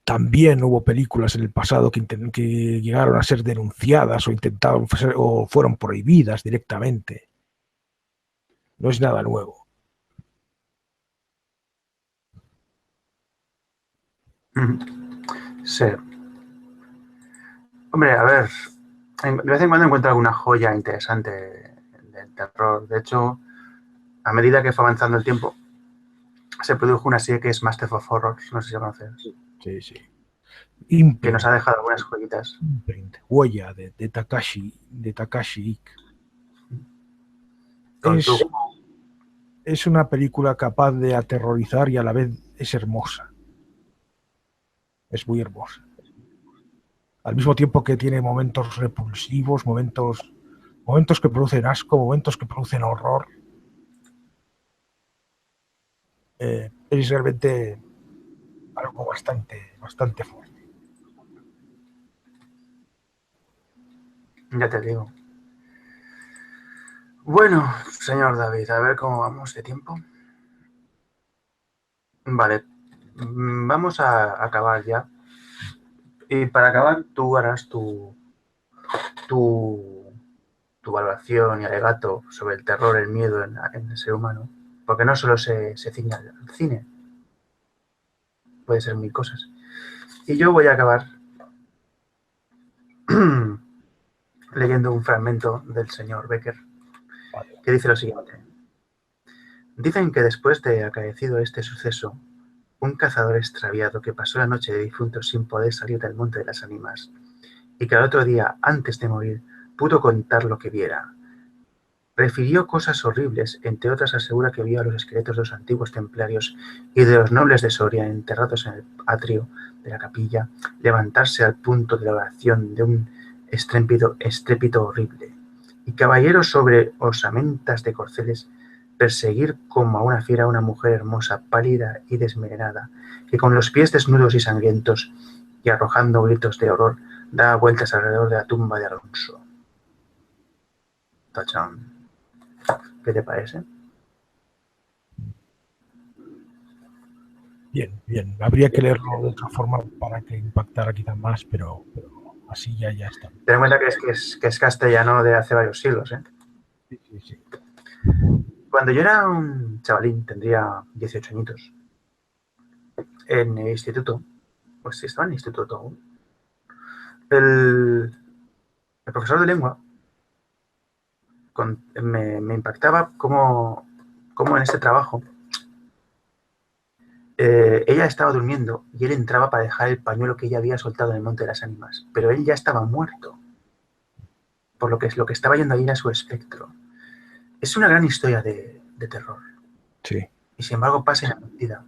También hubo películas en el pasado que llegaron a ser denunciadas o fueron prohibidas directamente. No es nada nuevo. Sí. Hombre, a ver, de vez en cuando encuentro alguna joya interesante del terror. De hecho, a medida que fue avanzando el tiempo, se produjo una serie que es Master of Horrors, no sé si lo conoces. Sí. Que nos ha dejado algunas joyitas. Huella de Takashi Ike. Es una película capaz de aterrorizar y a la vez es hermosa. Es muy hermosa. Al mismo tiempo que tiene momentos repulsivos, momentos que producen asco, momentos que producen horror. Es realmente algo bastante fuerte. Ya te digo. Bueno, señor David, a ver cómo vamos de tiempo. Vale, vamos a acabar ya. Y para acabar, tú harás tu valoración y alegato sobre el terror, el miedo en el ser humano. Porque no solo se ciña al cine, puede ser mil cosas. Y yo voy a acabar leyendo un fragmento del señor Becker que dice lo siguiente. Dicen que después de acaecido este suceso, un cazador extraviado que pasó la noche de difuntos sin poder salir del monte de las ánimas y que al otro día, antes de morir, pudo contar lo que viera. Refirió cosas horribles, entre otras asegura que vio a los esqueletos de los antiguos templarios y de los nobles de Soria enterrados en el atrio de la capilla, levantarse al punto de la oración de un estrépito horrible, y caballeros sobre osamentas de corceles perseguir como a una fiera a una mujer hermosa, pálida y desmelenada, que con los pies desnudos y sangrientos y arrojando gritos de horror daba vueltas alrededor de la tumba de Alonso. Tachán. ¿Qué te parece? Bien. Habría que leerlo de otra forma para que impactara quizá más, pero así ya está. Ten en cuenta que es castellano de hace varios siglos, ¿eh? Sí. Cuando yo era un chavalín, tendría 18 añitos, en el instituto, pues sí, estaba en el instituto aún, el profesor de lengua me impactaba cómo en ese trabajo ella estaba durmiendo y él entraba para dejar el pañuelo que ella había soltado en el Monte de las Ánimas, pero él ya estaba muerto, por lo que estaba yendo ahí era su espectro. Es una gran historia de terror. Sí. Y sin embargo pasa inadvertida.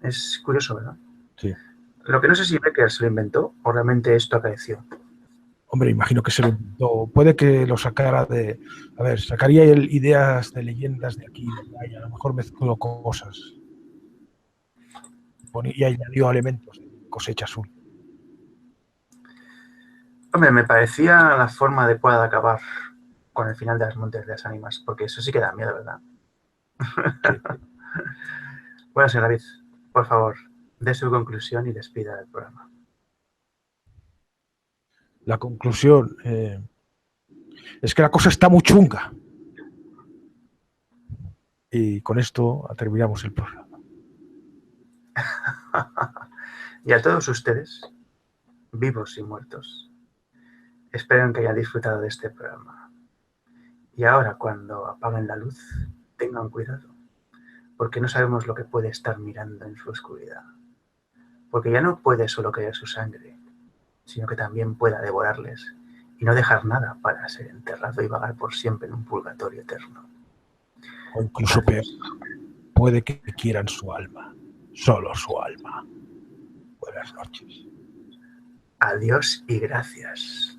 Es curioso, ¿verdad? Sí. Lo que no sé si Becker se lo inventó o realmente esto acaeció. Hombre, imagino que se lo inventó. Puede que lo sacara de... A ver, sacaría él ideas de leyendas de aquí y de allá, y a lo mejor mezcló cosas. Y añadió elementos de Cosecha Azul. Hombre, me parecía la forma adecuada de acabar con el final de las Montes de las Ánimas, porque eso sí que da miedo, ¿verdad? Sí. Bueno, señor David, por favor, dé su conclusión y despida del programa. La conclusión es que la cosa está muy chunga. Y con esto terminamos el programa. Y a todos ustedes, vivos y muertos, espero que hayan disfrutado de este programa. Y ahora, cuando apaguen la luz, tengan cuidado, porque no sabemos lo que puede estar mirando en su oscuridad. Porque ya no puede solo caer su sangre, sino que también pueda devorarles y no dejar nada para ser enterrado y vagar por siempre en un purgatorio eterno. O incluso peor, puede que quieran su alma, solo su alma. Buenas noches. Adiós y gracias.